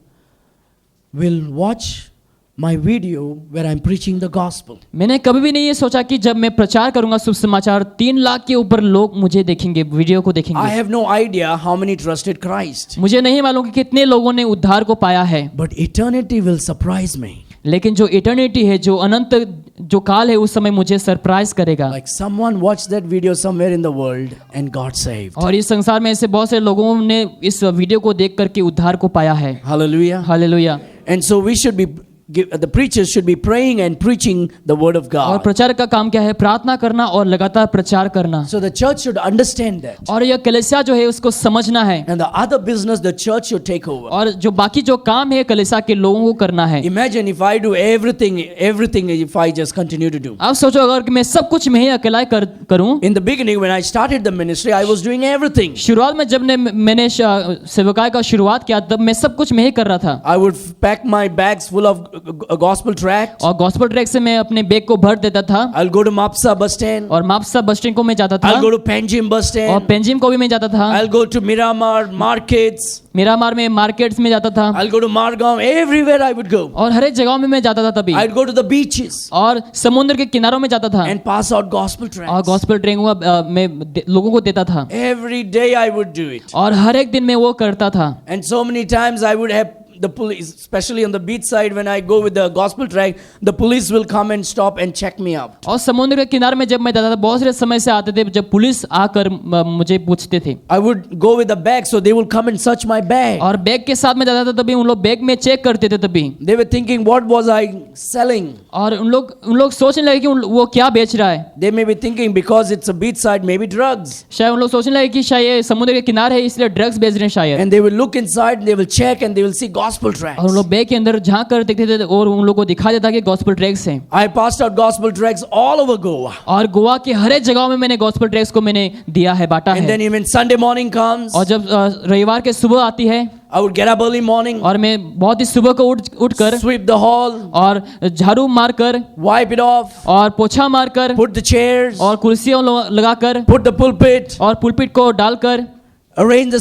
will watch my video where I'm preaching the gospel. मैंने कभी भी नहीं ये सोचा कि जब मैं प्रचार करूंगा शुभ समाचार 3 लाख के ऊपर लोग मुझे देखेंगे, वीडियो को I देखेंगे। have no idea how many trusted Christ. मुझे नहीं मालूम कि कितने लोगों ने उद्धार को पाया है, But eternity will surprise me. लेकिन जो इटर्निटी है, जो अनंत जो काल है, उस समय मुझे सरप्राइज करेगा। Like someone watched that video somewhere in the world and got saved. और इस संसार में ऐसे बहुत से लोगों ने इस वीडियो को देख करके उद्धार को पाया है। Hallelujah. Hallelujah. And so we should be the preachers should be praying and preaching the word of और God. प्रचार का काम क्या है? प्रार्थना करना और लगातार प्रचार करना। So the church should understand that. और यह कलीसिया जो है उसको समझना है, And the other business the church should take over. और जो बाकी जो काम है कलीसिया के लोगों को करना है। Imagine if I do everything if I just continue to do. आप सोचो अगर मैं सब कुछ मैं ही अकेला करूं। In the beginning when I started the ministry, I was doing everything. शुरुआत में जब मैंने सेवकाई का शुरुआत किया तब मैं सब कुछ मैं ही कर रहा था। I would pack my bags full of gospel tracts. और गॉस्पेल ट्रैक से मैं अपने बैग को भर देता था। I'll go to Mapsa bus stand. और मापसा बस स्टैंड को मैं जाता था। I'll go to Panjim bus और stand. पेंजिम को भी मैं जाता था। I'll go to Miramar markets. Miramar में मार्केट्स में जाता था। I'll go to Margam. Everywhere I would go. और हर एक जगह में मैं जाता था तभी। I'd go to the beaches और समुद्र के किनारों में जाता था and pass out gospel और tracts. गॉस्पेल ट्रेनिंग में लोगों को देता था। Every day I would do it. और हर एक दिन मैं वो करता था। And so many times I would have the police, especially on the beach side, when I go with the gospel tract, the police will come and stop and check me out. और समुद्र के किनारे में जब मैं जाता था बहुत सारे समय से आते थे जब पुलिस आकर मुझे पूछते थे। I would go with the bag, so they will come and search my bag. और बैग के साथ में जाता था तभी उन लोग बैग में चेक करते थे तभी। They were thinking, what was I selling? और उन लोग सोचने लगे कि वो क्या बेच रहा है। They may be thinking because it's a beach side, maybe drugs. शायद उन लोग सोचने लगे कि शायद ये समुद्र के किनारे है इसलिए ड्रग्स बेच रहे हैं शायद। And they will look inside, and they will check, and they will see gospel tracts. और उन लोग बैग के अंदर झांक कर देखते थे और उन लोगों को दिखा देता कि गॉस्पेल ट्रैक्स हैं। I passed out gospel tracts all over Goa. और गोवा के हर एक जगह में मैंने गॉस्पेल ट्रैक्स को मैंने दिया है, बांटा And है। then even Sunday morning comes, और जब रविवार के सुबह आती है I would get up early morning, और मैं बहुत ही सुबह को उठ कर sweep the hall, और झाड़ू मारकर wipe it off, और पोछा मारकर put the chairs, और कुर्सियों लगाकर put the pulpit, और पुलपिट को डालकर arrange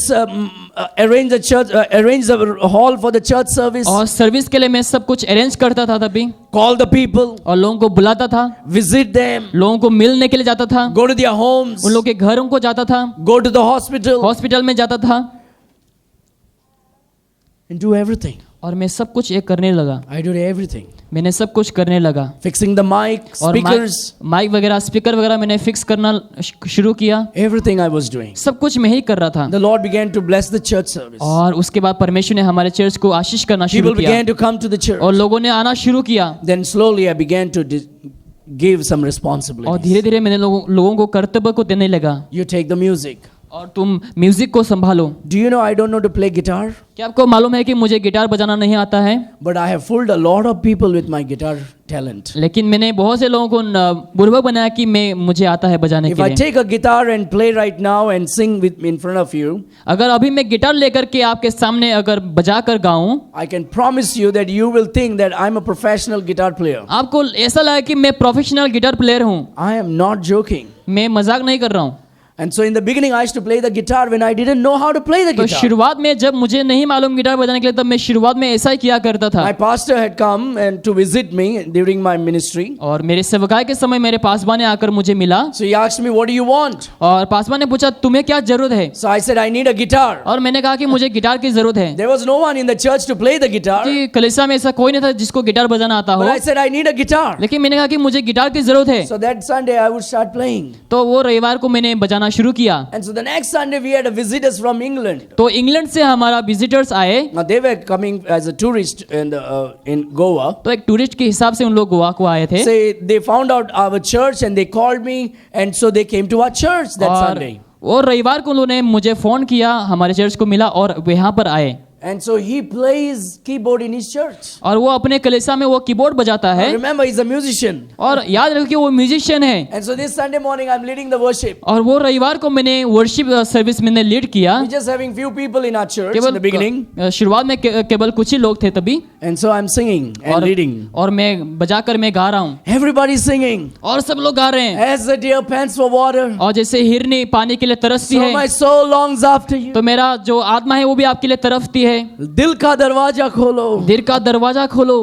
the church, arrange the hall for the church service, और सर्विस के लिए मैं सब कुछ अरेंज करता था तभी। call the people, और लोगों को बुलाता था, visit them, लोगों को मिलने के लिए जाता था, go to their homes, उन लोगों के घरों को जाता था, go to the hospital, hospital में जाता था and do everything. और मैं सब कुछ ये करने लगा। I did everything. मैंने सब कुछ करने लगा Fixing the mic, और speakers, माइक वगैरह स्पीकर वगैरह मैंने फिक्स करना शुरू किया। everything I was doing. सब कुछ मैं ही कर रहा था The Lord began to bless the church service. और उसके बाद परमेश्वर ने हमारे चर्च को आशीष करना शुरू People किया began to come to the church. और लोगों ने आना शुरू किया। Then slowly I began to give some और responsibilities. धीरे धीरे मैंने लोगों को कर्तव्य को देने लगा। You take the music. और तुम म्यूजिक को संभालो। Do you know I don't know to play guitar? क्या आपको मालूम है कि मुझे गिटार बजाना नहीं आता है? But I have fooled a lot of people with my guitar talent. लेकिन मैंने बहुत से लोगों को बुर्बक बनाया कि मुझे आता है बजाने If के I लिए। take a guitar and play right now and sing with me in front of you, अगर अभी मैं गिटार लेकर के आपके सामने अगर बजा कर गाऊं, I can promise you that you will think that I'm a professional guitar player. आपको ऐसा लगा कि मैं प्रोफेशनल गिटार प्लेयर हूं। I am not joking. मैं मजाक नहीं कर रहा हूं। And so in the beginning I used to play the guitar when I didn't know how to play the तो guitar. शुरुआत में जब मुझे नहीं मालूम गिटार बजाने के लिए तब मैं शुरुआत में ऐसा ही किया करता था। My pastor had come and to visit me during my ministry. और मेरे सेवकाई के समय मेरे पासवान ने आकर मुझे मिला So he asked me, what do you want? और पासवान ने पूछा तुम्हें क्या जरूरत है? So I said, I need a guitar. और मैंने कहा कि मुझे गिटार की जरूरत है। There was no one in the church to play the guitar. कि कलीसिया में ऐसा कोई नहीं था जिसको गिटार बजाना आता But हो। I said, I need a guitar. लेकिन मैंने कहा कि मुझे गिटार की जरूरत है। So that Sunday I would start playing. तो वो रविवार को मैंने बजाना शुरू किया। And so the next Sunday we had a visitors from England. तो इंग्लैंड से हमारा विजिटर्स आए। Now they were coming as a tourist in Goa. तो एक टूरिस्ट के हिसाब से उन लोग गोवा को आए थे। Say they found out our church and they called me and so they came to our church that और Sunday. वो रविवार को उन्होंने मुझे फोन किया, हमारे चर्च को मिला और वो यहाँ पर आए। And so he plays keyboard in his church. और वो अपने कलीसिया में वो कीबोर्ड बजाता है। Now remember he's a musician. और याद रखो कि वो म्यूजिशियन है। And so this Sunday morning I'm leading the worship. और वो रविवार को मैंने वर्शिप सर्विस मैंने लीड किया। We're just having few people in our church in the beginning. शुरुआत में केवल कुछ ही लोग थे तभी। And so I'm singing and leading. और मैं बजाकर मैं गा रहा हूँ। Everybody's singing. और सब लोग गा रहे हैं। As the deer pants for water, और जैसे हिरनी पानी के लिए तरसती so है, my soul longs after you. तो मेरा जो आत्मा है वो भी आपके लिए तरसती है। दिल का दरवाजा खोलो. दिल का दरवाजा खोलो।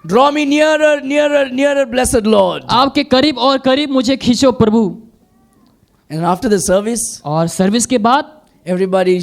Draw me nearer, nearer, nearer, blessed Lord. आपके करीब और करीब मुझे खींचो प्रभु। And after the service, और सर्विस के बाद everybody,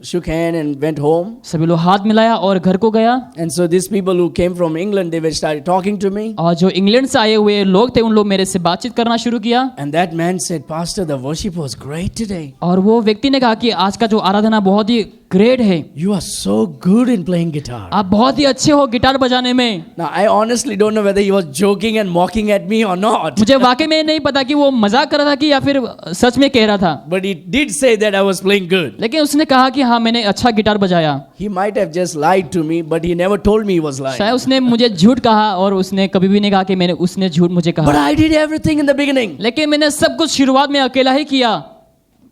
shook hand and went home. सभी लोग हाथ मिलाया और घर को गया। And so these people who came from England, they were started talking to me. और जो इंग्लैंड से आए हुए लोग थे उन लोग मेरे से बातचीत करना शुरू किया। And that man said, Pastor, the worship was great today. और वो व्यक्ति ने कहा कि आज का जो आराधना बहुत ही ग्रेट है। You are so good in playing guitar. आप बहुत ही अच्छे हो गिटार बजाने में। Now, I honestly don't know whether he was joking and mocking at me or not. मुझे वाकई में नहीं पता कि वो मजाक कर रहा था कि या फिर सच में कह रहा था। But he did say that I was playing good. लेकिन उसने कहा कि हाँ मैंने अच्छा गिटार बजाया। He might have just lied to me, but he never told me he was lying. शायद उसने मुझे झूठ कहा और उसने कभी भी नहीं कहा कि उसने झूठ मुझे But कहा। I did everything in the beginning. लेकिन मैंने सब कुछ शुरुआत में अकेला ही किया।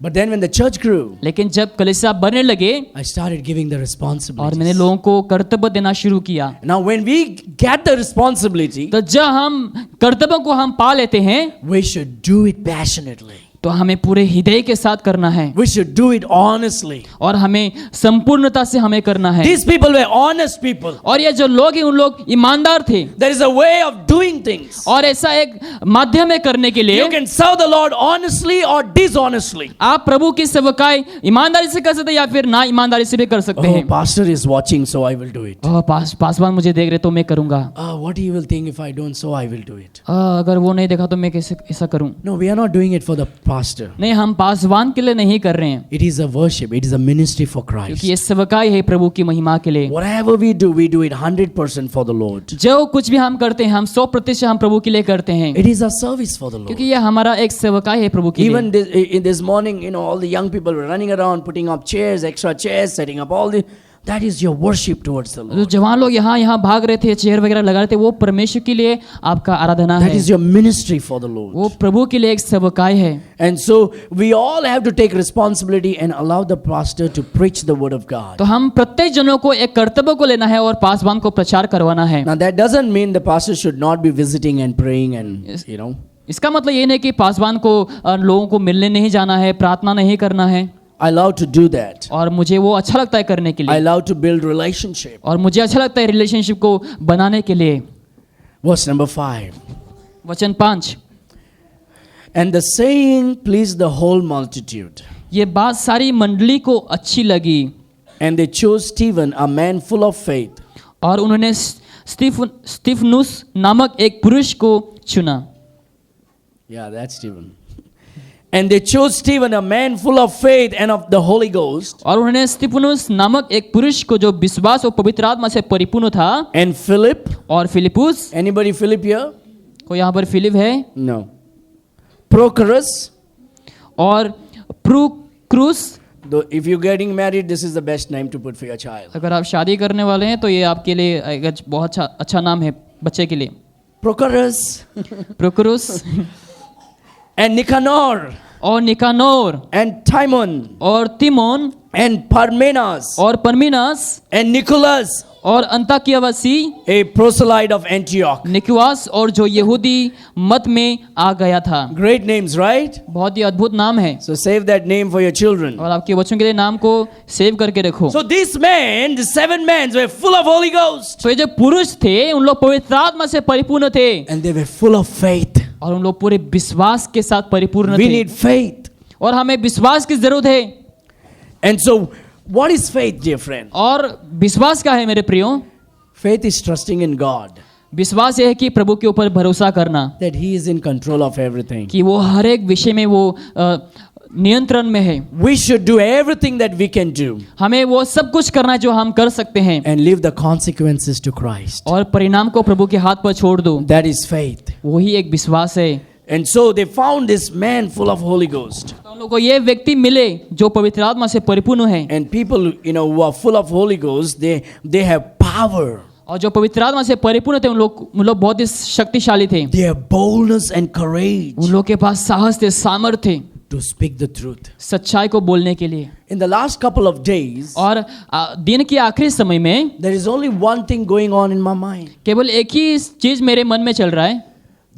But then when the church grew, लेकिन जब कलीसिया बढ़ने लगे I started giving the और मैंने responsibilities. लोगों को कर्तव्य देना शुरू किया। Now, when we get the responsibility, तो जब हम कर्तव्यों को हम पा लेते हैं we should do it passionately. तो हमें पूरे हृदय के साथ करना है We should do it honestly. और हमें संपूर्णता से हमें करना है। These people were honest people. और ये जो लोग हैं उन लोग ईमानदार थे There is a way of doing things. और ऐसा एक माध्यम है करने के लिए। You can serve the Lord honestly or dishonestly. आप प्रभु की सेवकाई ईमानदारी से कर सकते हैं या फिर ना ईमानदारी से भी कर सकते Oh, हैं। pastor is watching, so I will do it. Paswan मुझे देख रहे तो मैं करूंगा। What he will think if I don't, so I will do it. अगर वो नहीं देखा तो मैं कैसे ऐसा करूं? No, we are not doing it for the pastor. नहीं, हम पासवान के लिए नहीं कर रहे हैं It is a worship. It is a ministry for Christ. क्योंकि ये सेवकाई है प्रभु की महिमा के लिए। Whatever we do it 100% for the Lord. जो कुछ भी हम करते हैं हम 100% हम प्रभु के लिए करते हैं It is a service for the Lord. क्योंकि ये हमारा एक सेवकाई है प्रभु के लिए। Even in this morning, all the young people were running around, putting up chairs, extra chairs, setting up all the. That is your worship towards the जो Lord. जवान लोग यहाँ भाग रहे थे, चेयर वगैरह लगा रहे थे, वो परमेश्वर के लिए आपका आराधना That है। is your ministry for the वो Lord. प्रभु के लिए एक सेवकाई है। And so we all have to take responsibility and allow the pastor to preach the word of God. तो हम प्रत्येक जनों को एक कर्तव्य को लेना है और पासवान को प्रचार करवाना है। Now that doesn't mean the pastor should not be visiting and praying and इसका मतलब ये नहीं कि पासवान को लोगों को मिलने नहीं जाना है, प्रार्थना नहीं करना है। I love to do that. और मुझे वो अच्छा लगता है करने के I लिए love to build relationship. और मुझे अच्छा लगता है रिलेशनशिप को बनाने के लिए। Verse number 5. वचन 5। And the saying pleased the whole multitude. ये बात सारी मंडली को अच्छी लगी And they chose Stephen, a man full of faith. और उन्होंने स्तिफनुस नामक एक पुरुष को चुना। Yeah, that's Stephen. And they chose Stephen, a man full of faith and of the Holy Ghost. और उन्होंने स्तिफनुस नामक एक पुरुष को जो विश्वास और पवित्र आत्मा से परिपूर्ण था। And Philip. और फिलिपुस। Anybody Philip here? को यहाँ पर फिलिप है। No. Prochorus. और प्रुक्रुस। Though if you're getting married, this is the best name to put for your child. अगर आप शादी करने वाले हैं तो ये आपके लिए एक बहुत अच्छा नाम है बच्चे के लिए। Prochorus. प्रुक्रुस। And Nicanor. और निकानोर। And Timon. और तिमोन। And Parmenas. और परमीनास। And Nicholas. और अंताकियावासी। A proselyte of Antioch. निकुआस और जो यहूदी मत में आ गया था। Great names, right? बहुत ही अद्भुत नाम है। So save that name for your children. और आपके बच्चों के लिए नाम को सेव करके रखो। So these men, the 7 men, were full of Holy Ghost. तो ये जो पुरुष थे उन लोग पवित्र आत्मा से परिपूर्ण थे And they were full of faith. और उन लोग पूरे विश्वास के साथ परिपूर्ण We थे। need faith. और हमें विश्वास की जरूरत है। And so, what is faith, dear friend? और विश्वास क्या है मेरे प्रियो? Faith is trusting in God, विश्वास ये है कि प्रभु के ऊपर भरोसा करना that He is in control of everything. कि वो हर एक विषय में वो नियंत्रण में है। We should do everything that we can do हमें वो सब कुछ करना है जो हम कर सकते हैं and leave the consequences to Christ. और परिणाम को प्रभु के हाथ पर छोड़ दो। That is faith. वही एक विश्वास है। And so they found this man full of Holy Ghost. तो उन लोगों को ये व्यक्ति मिले जो पवित्र आत्मा से परिपूर्ण है And people, who are full of Holy Ghost, they have power. और जो पवित्र आत्मा से परिपूर्ण थे उन लोग बहुत ही शक्तिशाली थे। They have boldness and courage उन लोग के पास साहस थे, सामर्थ्य थे to speak the truth. सच्चाई को बोलने के लिए। In the last couple of days, और दिन के आखिरी समय में there is only one thing going on in my mind. केवल एक ही चीज मेरे मन में चल रहा है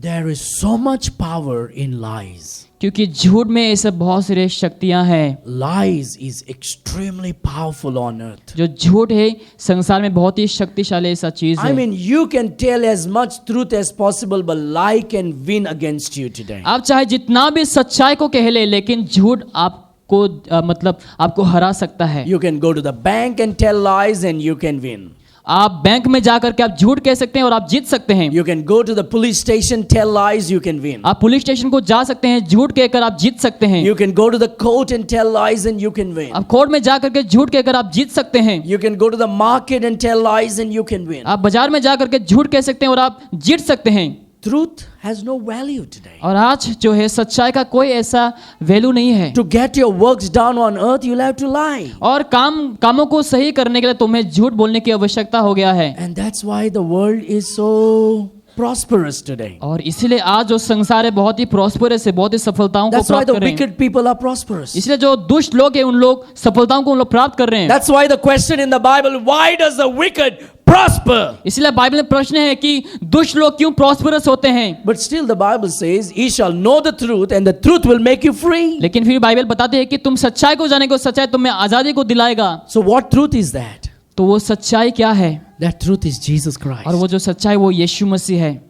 There is so much power in lies. क्योंकि झूठ में ऐसे बहुत सारे शक्तियां हैं। Lies is extremely powerful on earth. जो झूठ है संसार में बहुत ही शक्तिशाली ऐसा चीज I है। mean, you can tell as much truth as possible, but lie can win against you today. आप चाहे जितना भी सच्चाई को कह ले लेकिन झूठ आप को मतलब आपको हरा सकता है। You can go to the bank and tell lies and you can win. आप बैंक में जाकर के आप झूठ कह सकते हैं और आप जीत सकते हैं। You can go to the police station, tell lies, you can win. आप पुलिस स्टेशन को जा सकते हैं, झूठ कहकर आप जीत सकते हैं। You can go to the court and tell lies and you can win. आप कोर्ट में जाकर के झूठ कहकर आप जीत सकते हैं। You can go to the market and tell lies and you can win. आप बाजार में जाकर के झूठ कह सकते हैं और आप जीत सकते हैं। Truth has no value today. और आज जो है सच्चाई का कोई ऐसा वैल्यू नहीं है। To get your works done on earth, you'll have to lie. और कामों को सही करने के लिए तुम्हें झूठ बोलने की आवश्यकता हो गया है। And that's why the world is so prosperous today. और इसीलिए आज जो संसार है बहुत ही प्रॉस्परस है, बहुत ही सफलताओं को That's why प्राप्त the कर रहे हैं। wicked people are prosperous. इसलिए जो दुष्ट लोग हैं उन लोग सफलताओं को उन लोग प्राप्त कर रहे हैं। That's why the question in the Bible, why does the wicked prosper? इसलिए बाइबल में प्रश्न है कि दुष्ट लोग क्यों प्रॉस्परस होते हैं। But still the Bible says, ye shall know the truth and the truth will make you free. लेकिन फिर बाइबल बताती है कि तुम सच्चाई को जाने को, सच्चाई तुम्हें आजादी को दिलाएगा। So what truth is that? तो वो सच्चाई क्या है? That truth is Jesus Christ. और वो जो सच्चाई वो यीशु मसीह है।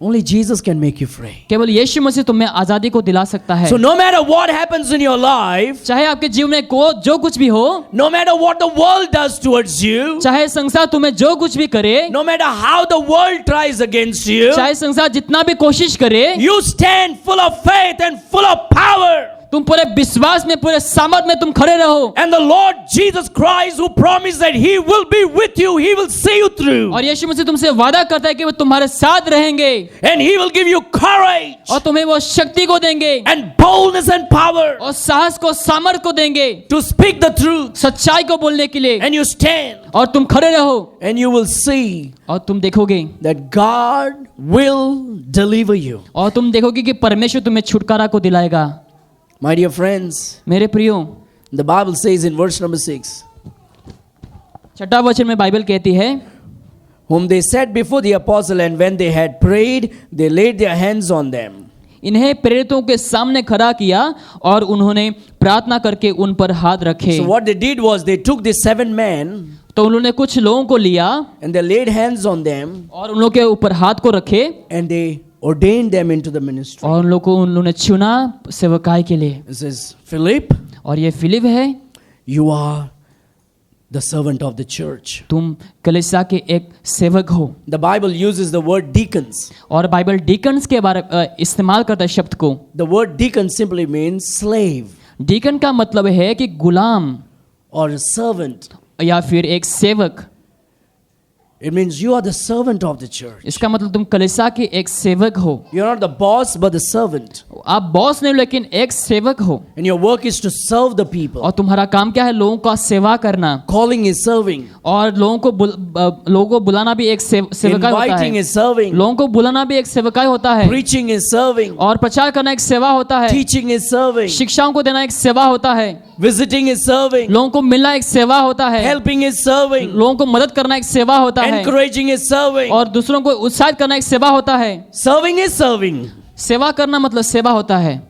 Only Jesus can make you free. केवल यीशु मसीह तुम्हें आजादी को दिला सकता है। So no matter what happens in your life, चाहे आपके जीवन में जो कुछ भी हो, no matter what the world does towards you, चाहे संसार तुम्हें जो कुछ भी करे, no matter how the world tries against you, चाहे संसार जितना भी कोशिश करे, you stand full of faith and full of power. तुम पूरे विश्वास में, पूरे सामर्थ में तुम खड़े रहो। And the Lord Jesus Christ, who promised that He will be with you, He will see you through. और यीशु मसीह तुमसे वादा करता है कि वो तुम्हारे साथ रहेंगे And He will give you courage और तुम्हें वो शक्ति को देंगे and boldness and power और साहस को, सामर्थ को देंगे to speak the truth. सच्चाई को बोलने के लिए। And you stand और तुम खड़े रहो and you will see और तुम देखोगे that God will deliver you. और तुम देखोगे कि परमेश्वर तुम्हें छुटकारा को दिलाएगा। My dear friends, मेरे प्रियो, the Bible says in verse number 6, 6वां वचन में बाइबल कहती है, whom they set before the apostle, and when they had prayed, they laid their hands on them. इन्हें प्रेरितों के सामने खड़ा किया और उन्होंने प्रार्थना करके उन पर हाथ रखे। So what they did was they took the 7 men तो उन्होंने कुछ लोगों को लिया and they laid hands on them और उन लोगों के ऊपर हाथ को रखे and they ordained them into the ministry. और उन लोगों को उन्होंने चुना सेवकाई के लिए। It says, Philip, और ये फिलिप है, you are the servant of the church. तुम कलीसिया के एक सेवक हो। The Bible uses the word deacons. और बाइबल डीकन्स के बारे इस्तेमाल करता है शब्द को। The word deacon simply means slave deacon का मतलब है कि गुलाम or a servant. या फिर एक सेवक। It means you are the servant of the church. इसका मतलब तुम कलीसिया के एक सेवक हो। You're not the boss but the servant. आप बॉस नहीं लेकिन एक सेवक हो। And your work is to serve the people. और तुम्हारा काम क्या है? लोगों का सेवा करना। Calling is serving. और लोगों को बुलाना भी एक सेवकाई होता Inviting है। is serving. लोगों को बुलाना भी एक सेवकाई होता है। Preaching is serving. और प्रचार करना एक सेवा होता है। Teaching is serving. शिक्षाओं को देना एक सेवा होता है। Visiting is serving. लोगों को मिलना एक सेवा होता है। Helping is serving. लोगों को मदद करना एक सेवा होता है। Encouraging is serving. और दूसरों को उत्साहित करना एक सेवा होता है। Serving is serving. सेवा करना मतलब सेवा होता है।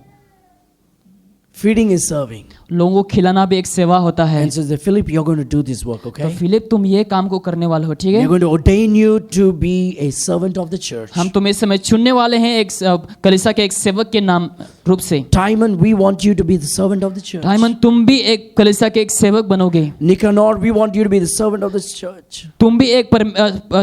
Feeding is serving. लोगों को खिलाना भी एक सेवा होता है। And says that Philip, you're going to do this work, तो okay? फिलिप तुम ये काम को करने वाले हो, ठीक है? We're going to ordain you to be a servant of the church. हम तुम्हें इस समय चुनने वाले हैं एक कलीसिया के एक सेवक के नाम रूप से। Timon, we want you to be the servant of the church. Diamond तुम भी एक कलीसिया के एक सेवक बनोगे। Nicanor, we want you to be the servant of the church. तुम भी एक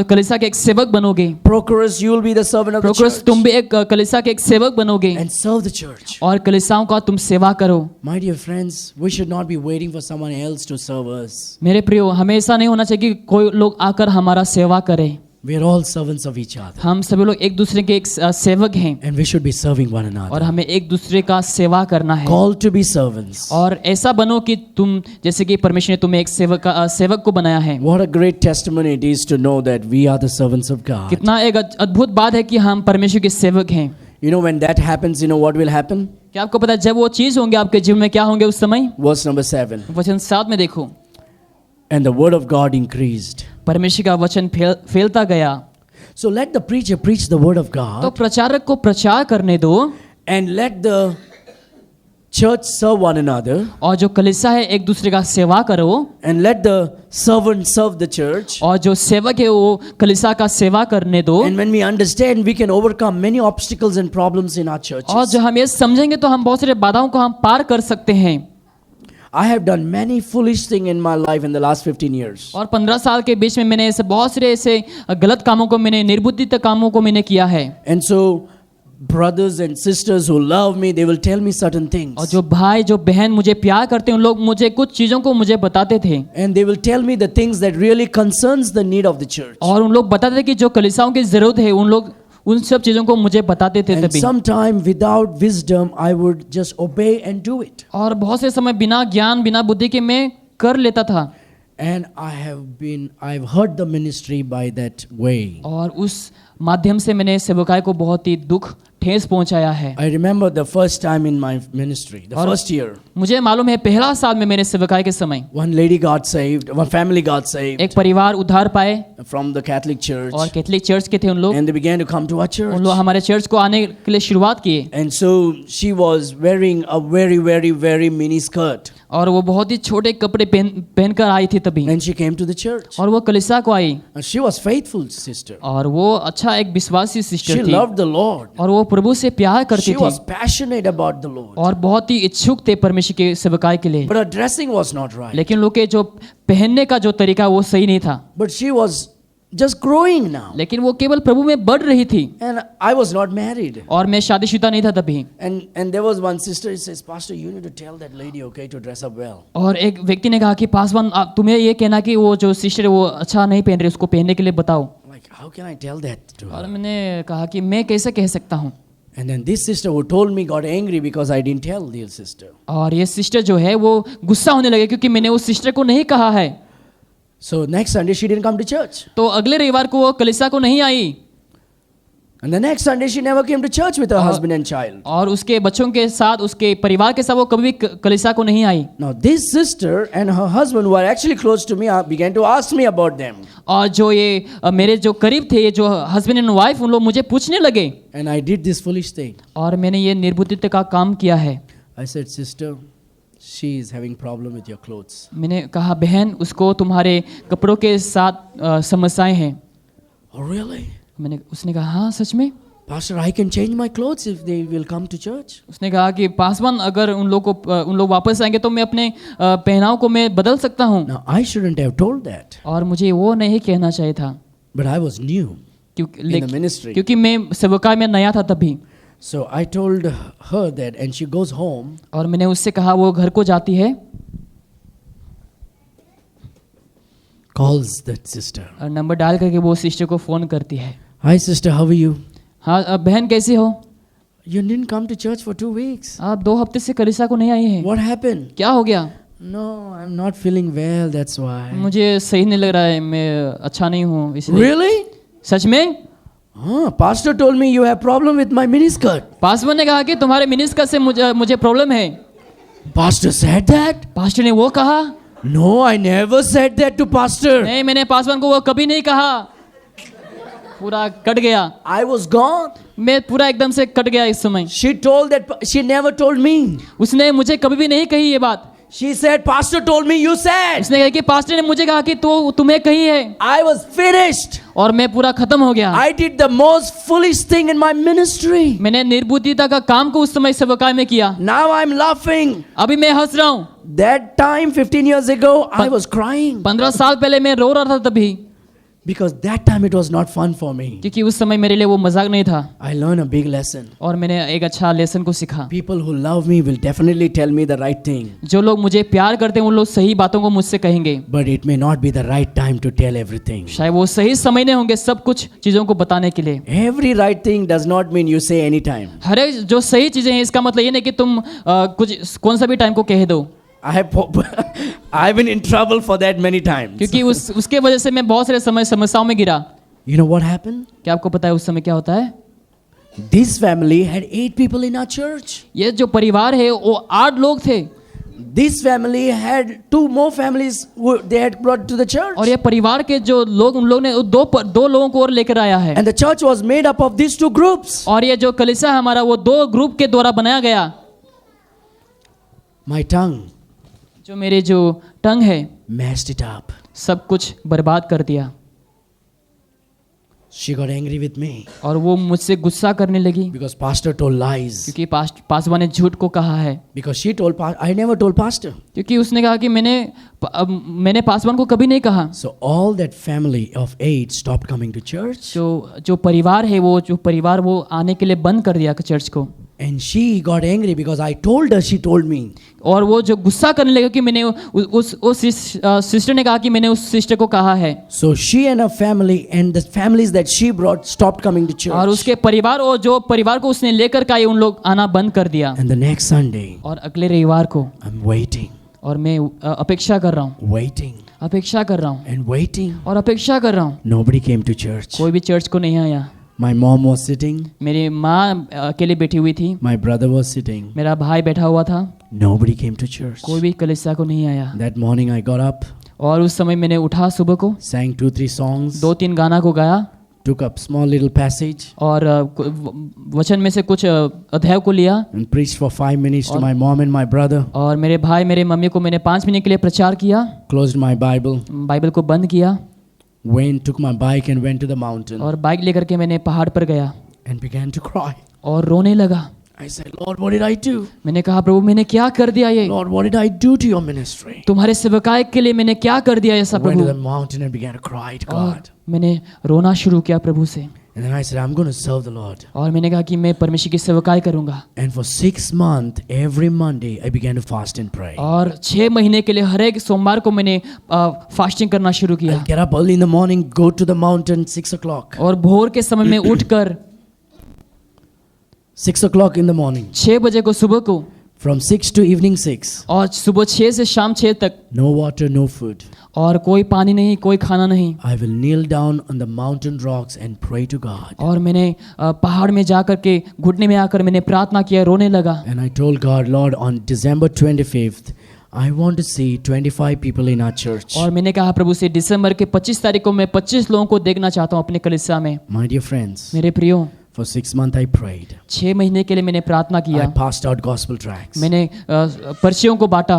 कलीसिया के एक सेवक बनोगे। Prochorus, you will be the servant of the प्रोक्रोस church. तुम भी एक कलीसिया के एक सेवक बनोगे And serve the church. और कलीसियाओं का तुम सेवा करो। My dear friends, we should not be waiting for someone else to serve us. मेरे प्रियो, हमें ऐसा नहीं होना चाहिए कि कोई लोग आकर हमारा सेवा करे। We are all servants of each other. हम सभी लोग एक दूसरे के एक सेवक हैं And we should be serving one और another. हमें एक दूसरे का सेवा करना है। Called to be servants. और ऐसा बनो कि तुम जैसे कि परमेश्वर ने तुम्हें एक सेवक को बनाया है। What a great testimony it is to know that we are the servants of God. कितना एक अद्भुत बात है कि हम परमेश्वर के सेवक हैं। You know, when that happens, you know what will happen? क्या आपको पता है जब वो चीज होंगे आपके जीवन में क्या होंगे उस समय? Verse number 7. वचन 7 में देखो, And the word of God increased. परमेश्वर का वचन फैलता गया। So let the preacher preach the word of तो God. प्रचारक को प्रचार करने दो And let the church serve one another. और जो कलीसिया है एक दूसरे का सेवा करो And let the servant serve the church. और जो सेवक है वो कलीसिया का सेवा करने दो। And when we understand, we can overcome many obstacles and problems in our और churches. जो हम ये समझेंगे तो हम बहुत सारे बाधाओं को हम पार कर सकते हैं। I have done many foolish things in my life in the last 15 years. और 15 साल के बीच में मैंने ऐसे बहुत से गलत कामों को मैंने निर्बुद्धित कामों को मैंने किया है. And so brothers and sisters who love me, they will tell me certain things. और जो भाई जो बहन मुझे प्यार करते हैं उन लोग मुझे कुछ चीजों को मुझे बताते थे. And they will tell me the things that really concerns the need of the church. और उन लोग बताते थे कि जो कलीसियाओं की जरूरत है उन लोग उन सब चीजों को मुझे बताते थे And तभी. sometime without wisdom, I would just obey and do it. और बहुत से समय बिना ज्ञान बिना बुद्धि के मैं कर लेता था. And I've heard the ministry by that way. और उस माध्यम से मैंने सेवकाई को बहुत ही दुख ठेस पहुंचाया है. I remember the first time in my ministry, the first year. मुझे मालूम है पहला साल में मेरे सेवकाई के समय One lady got saved, one family got saved एक परिवार उद्धार पाए from the Catholic Church. और कैथोलिक चर्च के थे उन लोग. And they began to come to our church. उन लोग हमारे चर्च को आने के लिए शुरुआत किए. And so she was wearing a very, very, very mini skirt. और वो बहुत ही छोटे कपड़े पहनकर आई थी तभी. And she came to the church. और वो कलीसिया को आई. And she was faithful sister. और वो अच्छा एक विश्वासी She सिस्टर थी. loved the Lord. और वो प्रभु से प्यार करती She थी. was passionate about the Lord. और बहुत ही इच्छुक थे परमेश्वर के सेवकाई के लिए. But her dressing was not right. लेकिन लोग के जो पहनने का जो तरीका वो सही नहीं था. But she was just growing now. लेकिन वो केवल प्रभु में बढ़ रही थी. And I was not married. और मैं शादीशुदा नहीं था तभी. And there was one sister, she says, Pastor, you need to tell that lady, okay, to dress up well. और एक व्यक्ति ने कहा कि पासवान तुम्हें ये कहना कि वो जो सिस्टर है वो अच्छा नहीं पहन रही उसको पहनने के लिए बताओ. Like, how can I tell that to और her? मैंने कहा कि मैं कैसे कह सकता हूँ. And then this sister who told me got angry because I didn't tell the sister. और ये सिस्टर जो है वो गुस्सा होने लगे क्योंकि मैंने उस सिस्टर को नहीं कहा है. So next Sunday she didn't come to church. तो अगले रविवार को वो कलीसिया को नहीं आई. And the next Sunday she never came to church with her husband and child. और उसके बच्चों के साथ उसके परिवार के साथ वो कभी भी कलीसिया को नहीं आई. Now this sister and her husband who are actually close to me began to ask me about them. और जो ये मेरे जो करीब थे ये जो हस्बैंड एंड वाइफ उन लोग मुझे पूछने लगे. And I did this foolish thing. और मैंने ये निर्बुद्धिता का काम किया है. I said, sister, she is having problem with your clothes. मैंने कहा बहन उसको तुम्हारे कपड़ों के साथ समस्याएं हैं. Oh really? उसने कहा हाँ सच में. Pastor, I can change my clothes if they will come to church. उसने कहा कि पासवान अगर उन लोग वापस आएंगे तो मैं अपने पहनाव को मैं बदल सकता हूँ. Now I shouldn't have told that. और मुझे वो नहीं कहना चाहिए था. But I was new in the ministry. क्योंकि मैं सेवकाई में नया था तभी. So I told her that and she goes home. और मैंने उससे कहा वो घर को जाती है. Calls that sister. और नंबर डाल करके वो सिस्टर को फोन करती है. Hi sister, how are you? हाँ बहन कैसी हो. You didn't come to church for 2 weeks. आप 2 हफ्ते से कलीसिया को नहीं आई हैं. What happened? क्या हो गया. No, I'm not feeling well, that's why. मुझे सही नहीं लग रहा है मैं अच्छा नहीं हूँ इसलिए. Really? सच में. Pastor told me you have problem with my miniskirt. Paswan ने कहा कि तुम्हारे मिनिस्कर्ट से मुझे प्रॉब्लम है. Pastor said that? पास्टर ने वो कहा. No, I never said that to pastor. नहीं मैंने पासवान को वो कभी नहीं कहा. पूरा कट गया. I was gone. मैं पूरा एकदम से कट गया इस समय. She told that, she never told me. उसने मुझे कभी भी नहीं कही ये बात. She said, Pastor told me, you said. उसने कहा कि पास्टर ने मुझे कहा कि तुम्हें कही है. I was finished. और मैं पूरा खत्म हो गया. I did the most foolish thing in my ministry. मैंने निर्बुद्धिता का काम को उस समय सेवकाई में किया. Now I'm laughing. अभी मैं हंस रहा हूँ. That time 15 years ago I was crying. 15 साल पहले मैं रो रहा था तभी. Because that time it was not fun for me. क्योंकि उस समय मेरे लिए वो मजाक नहीं था. I learned a big lesson. और मैंने एक अच्छा लेसन को सीखा. People who love me will definitely tell me the right thing. जो लोग मुझे प्यार करते हैं उन लोग सही बातों को मुझसे कहेंगे. But it may not be the right time to tell everything. शायद वो सही समय नहीं होंगे सब कुछ चीजों को बताने के लिए. Every right thing does not mean you say anytime. हर एक जो सही चीजें हैं इसका मतलब ये नहीं कि तुम कुछ कौन सा भी टाइम को कह दो. I've been in trouble for that many times. क्योंकि उसके वजह से मैं बहुत सारे समस्याओं में गिरा. You know what happened? क्या आपको पता है उस समय क्या होता है? This family had 8 people in our church. ये जो परिवार है वो 8 लोग थे. This family had 2 more families who they had brought to the church. और ये परिवार के जो लोग उन लोग ने दो लोगों को और लेकर आया है. And the church was made up of these 2 groups. और ये जो कलीसिया हमारा वो 2 ग्रुप के द्वारा बनाया गया. My tongue. जो मेरे जो टंग है messed it up. सब कुछ बर्बाद कर दिया. She got angry with me और वो मुझसे गुस्सा करने लगी because pastor told lies. क्योंकि पासवान ने झूठ को कहा है। Because she told I never told pastor. क्योंकि उसने कहा कि मैंने पासवान को कभी नहीं कहा। So all that family of 8 stopped coming to church. जो परिवार है वो आने के लिए बंद कर दिया चर्च को। And she got angry because I told her, she told me. और वो जो गुस्सा करने लगा कि मैंने उस सिस्टर ने कहा कि मैंने उस सिस्टर को कहा है। So she and her family and the families that she brought stopped coming to church. और उसके परिवार और जो परिवार को उसने लेकर के आए उन लोग आना बंद कर दिया। And the next Sunday, और अगले रविवार को I'm waiting. और मैं अपेक्षा कर रहा हूँ। Waiting. अपेक्षा कर रहा हूँ। And waiting. और अपेक्षा कर रहा हूँ। Nobody came to church. कोई भी चर्च को नहीं आया। My mom was sitting. मेरी माँ अकेले बैठी हुई थी। My brother was sitting. मेरा भाई बैठा हुआ था। Nobody came to church. कोई भी कलीसिया को नहीं आया। That morning I got up. और उस समय मैंने उठा सुबह को। Sang 2-3 songs. 2-3 गाना को गाया। Took up small little passage. और वचन में से कुछ अध्याय को लिया। And preached for 5 minutes to my mom and my brother. और मेरे भाई मेरे मम्मी को मैंने 5 मिनट के लिए प्रचार किया। Closed my Bible. बाइबल को बंद किया। Took my bike and went to the mountain. और बाइक लेकर के मैंने पहाड़ पर गया। And began to cry. और रोने लगा। I said, Lord, what did I do? मैंने कहा प्रभु मैंने क्या कर दिया ये? Lord, what did I do to your ministry? तुम्हारे सेवकाई के लिए मैंने क्या कर दिया ऐसा Went to the Prabhu? mountain and began to cry to और God. मैंने रोना शुरू किया प्रभु से। And then I said, I'm going to serve the Lord. और मैंने कहा कि मैं परमेश्वर की सेवकाई करूंगा। And for 6 months, every Monday, I began to fast and pray. और 6 महीने के लिए हर एक सोमवार को मैंने फास्टिंग करना शुरू किया। I'll get up early in the morning, go to the mountain 6 o'clock. और भोर के समय में उठकर 6 o'clock in the morning. 6 बजे को सुबह को From 6 to evening 6. और सुबह 6 से शाम 6 तक No water, no food. और कोई पानी नहीं कोई खाना नहीं। I will kneel down on the mountain rocks and pray to God. और मैंने पहाड़ में जा कर के घुटने में आकर मैंने प्रार्थना किया रोने लगा। And I told God, Lord, on December 25th, I want to see 25 people in our church. और मैंने कहा प्रभु से दिसंबर के 25 तारीख को मैं 25 लोगों को देखना चाहता हूँ अपने कलीसिया में। My dear friends, मेरे प्रियो for 6 months I prayed. 6 महीने के लिए मैंने प्रार्थना I किया। passed out gospel tracts. मैंने पर्चियों को बांटा।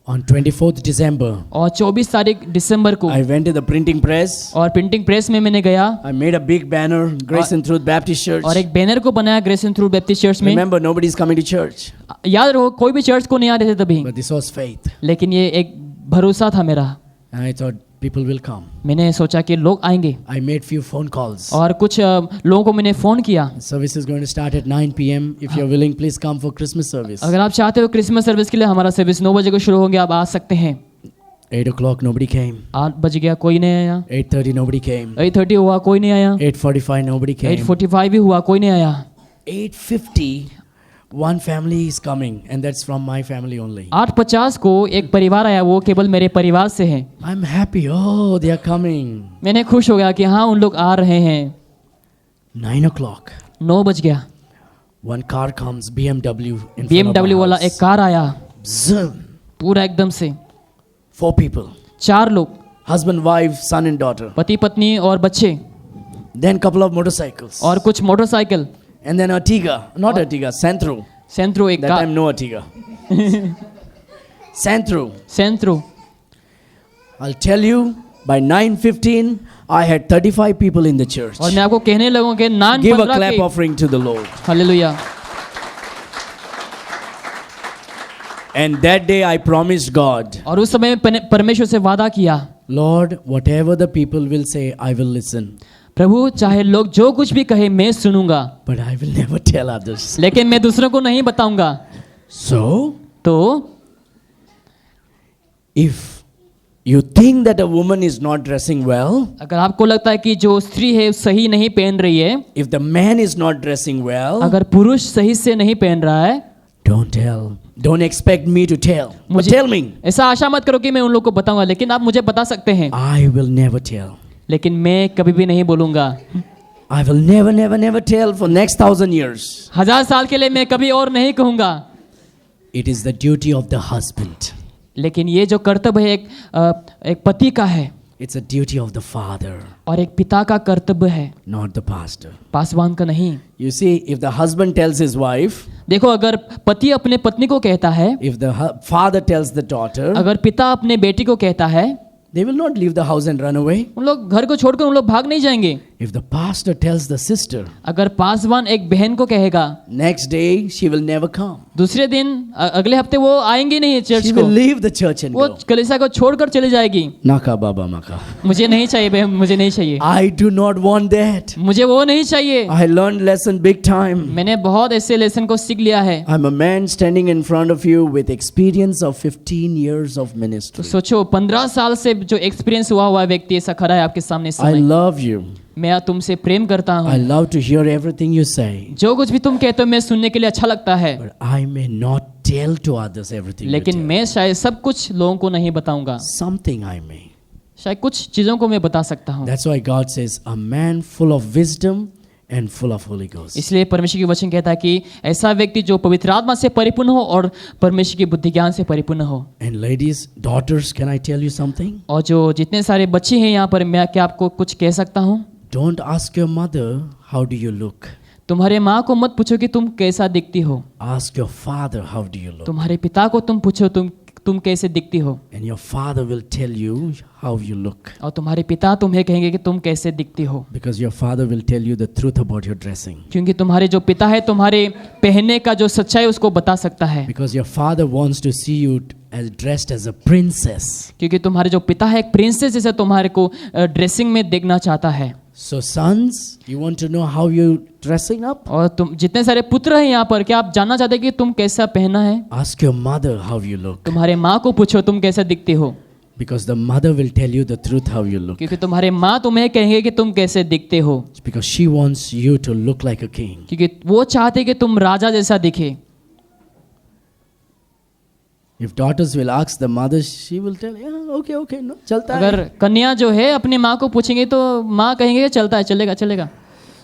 On 24th December, और 24 तारीख दिसंबर को I went to the printing press. और प्रिंटिंग प्रेस में मैंने गया। I made a big banner, Grace and Truth Baptist Church. और एक बैनर को बनाया Grace and Truth Baptist church में। Remember, nobody is coming to church. याद रहो कोई भी चर्च को नहीं आ रहे थे तभी, But this was faith. लेकिन ये एक भरोसा था मेरा। And I thought people will come. मैंने सोचा कि लोग आएंगे। I made few phone calls. और कुछ लोगों को मैंने फोन किया। Service is going to start at 9 p.m. If you're willing, please come for Christmas service. अगर आप चाहते हो क्रिसमस सर्विस के लिए हमारा सर्विस 9 बजे को शुरू होंगे, आप आ सकते हैं। 8 o'clock, nobody came. 8 बज गया कोई नहीं आया। 8:30, nobody came. 8:30 हुआ कोई नहीं आया। 8:45, nobody came. 8:45 भी हुआ कोई नहीं आया। 8:50, one family is coming, and that's from my family only. 8:50 को एक परिवार आया, वो केवल मेरे परिवार से है। I'm happy. Oh, they are coming. मैंने खुश हो गया कि हाँ उन लोग आ रहे हैं। 9 o'clock, 9 बज गया। one car comes, BMW. In front of BMW my वाला house. एक कार आया Zoom. पूरा एकदम से। 4 people. 4 लोग, Husband, wife, son and daughter. पति पत्नी और बच्चे, Then couple of motorcycles. और कुछ motorcycle. And then Ertiga. Not Ertiga, Santro. Santro एक That car. time no Ertiga. Santro. Santro. I'll tell you, by 9:15, I had 35 people in the church. और मैं आपको कहने लगूं कि नान Give a 15 clap के। offering to the Lord. Hallelujah. And that day I promised God, और उस समय परमेश्वर से वादा किया, Lord, whatever the people will say, I will listen. प्रभु चाहे लोग जो कुछ भी कहे मैं सुनूंगा, But I will never tell others. लेकिन मैं दूसरों को नहीं बताऊंगा। So, तो if you think that a woman is not dressing well, अगर आपको लगता है कि जो स्त्री है सही नहीं पहन रही है, if the man is not dressing well, अगर पुरुष सही से नहीं पहन रहा है, don't tell. Don't expect me to tell. But मुझे- tell me. ऐसा आशा मत करो कि मैं उन लोग को बताऊंगा, लेकिन आप मुझे बता सकते हैं। I will never tell. लेकिन मैं कभी भी नहीं बोलूंगा। I will never, never, never tell for next 1,000 years. 1000 साल के लिए मैं कभी और नहीं कहूंगा। It is the duty of the husband. लेकिन ये जो कर्तव्य है एक पति का है It's a duty of the father, और एक पिता का कर्तव्य है, not the pastor. पासवान का नहीं। You see, if the husband tells his wife, देखो अगर पति अपने पत्नी को कहता है, if the father tells the daughter, अगर पिता अपने बेटी को कहता है, they will not leave the house and run away. उन लोग घर को छोड़कर उन लोग भाग नहीं जाएंगे। If the pastor tells the sister, अगर पासवान एक बहन को कहेगा, next day she will never come. दूसरे दिन अगले हफ्ते वो आएंगी नहीं चर्च She को, will leave the church and वो go. कलीसिया को छोड़कर चली जाएगी। Naka baba maka. मुझे नहीं चाहिए बहन, मुझे नहीं चाहिए, I do not want that. मुझे वो नहीं चाहिए। I learned lesson big time. मैंने बहुत ऐसे लेसन को सीख लिया है। I'm a man standing in front of you with experience of 15 years of तो ministry. सोचो 15 साल से जो एक्सपीरियंस हुआ व्यक्ति ऐसा खड़ा है आपके सामने इस I समय। love you. मैं तुमसे प्रेम करता I हूँ, love to hear everything you say. जो कुछ भी तुम कहते हो मैं सुनने के लिए अच्छा लगता है, But I may not tell to others everything you लेकिन tell. मैं शायद सब कुछ लोगों को नहीं बताऊंगा, Something I may. शायद कुछ चीजों को मैं बता सकता हूँ। That's why God says, a man full of wisdom and full of Holy Ghost. इसलिए परमेश्वर की वचन कहता है कि ऐसा व्यक्ति जो पवित्र आत्मा से परिपूर्ण हो और परमेश्वर की बुद्धि ज्ञान से परिपूर्ण हो। And ladies, daughters, can I tell you something? और जो जितने सारे बच्चे हैं यहाँ पर, मैं क्या आपको कुछ कह सकता हूँ? Don't ask your mother, how do you look? तुम्हारे माँ को मत पूछो कि तुम कैसा दिखती हो, Ask your father, how do you look? तुम्हारे पिता को तुम पूछो तुम कैसे दिखती हो, And your father will tell you how you look. और तुम्हारे पिता तुम्हें कहेंगे कि तुम कैसे दिखती हो, Because your father will tell you the truth about your dressing. क्योंकि तुम्हारे जो पिता है तुम्हारे पहनने का जो सच्चाई उसको बता सकता है। Because your father wants to see you as dressed as a princess. क्योंकि तुम्हारे जो पिता है एक प्रिंसेस जैसे तुम्हारे को ड्रेसिंग में देखना चाहता है। So sons, you want to know how you dressing up? और तुम जितने सारे पुत्र हैं यहाँ पर, क्या आप जानना चाहते हैं कि तुम कैसा पहना है? Ask your mother how you look. तुम्हारे माँ को पूछो तुम कैसे दिखते हो, Because the mother will tell you the truth how you look. क्योंकि तुम्हारे माँ तुम्हें कहेंगे कि तुम कैसे दिखते हो, Because she wants you to look like a king. क्योंकि वो चाहते कि तुम राजा जैसा दिखे। If daughters will ask the mother, she will tell, yeah, okay, no, चलता है. अगर कन्या जो है अपनी माँ को पूछेंगे तो माँ कहेंगे चलता है, चलेगा चलेगा।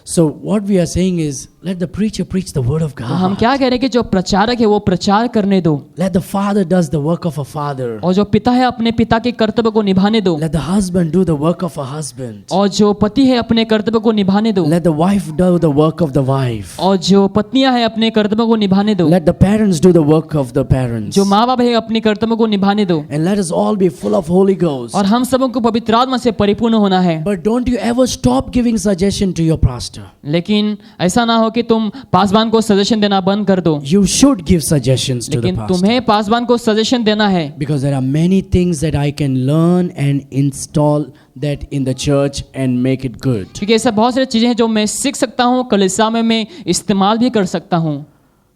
So what we are saying is, let the preacher preach the word of तो हम God. क्या कह रहे हैं कि जो प्रचारक है वो प्रचार करने दो, Let the father does the work of a father. और जो पिता है अपने पिता के कर्तव्य को निभाने दो, Let the husband do the work of a husband. और जो पति है अपने कर्तव्य को निभाने दो, Let the wife do the work of the wife. और जो पत्नियां हैं अपने कर्तव्य को निभाने दो, Let the parents do the work of the parents. जो माँ बाप है अपने कर्तव्य को निभाने दो, And let us all be full of Holy Ghost. और हम सबों को पवित्र आत्मा से परिपूर्ण होना है। But don't you ever stop giving suggestion to your pastor. लेकिन ऐसा ना हो कि तुम पासवान को सजेशन देना बंद कर दो, You should give suggestions to the लेकिन pastor. तुम्हें पासवान को सजेशन देना है, Because there are many things that I can learn and install that in the church and make it good. क्योंकि ऐसा बहुत सारी चीजें हैं जो मैं सीख सकता हूँ, कलीसिया में मैं इस्तेमाल भी कर सकता हूँ।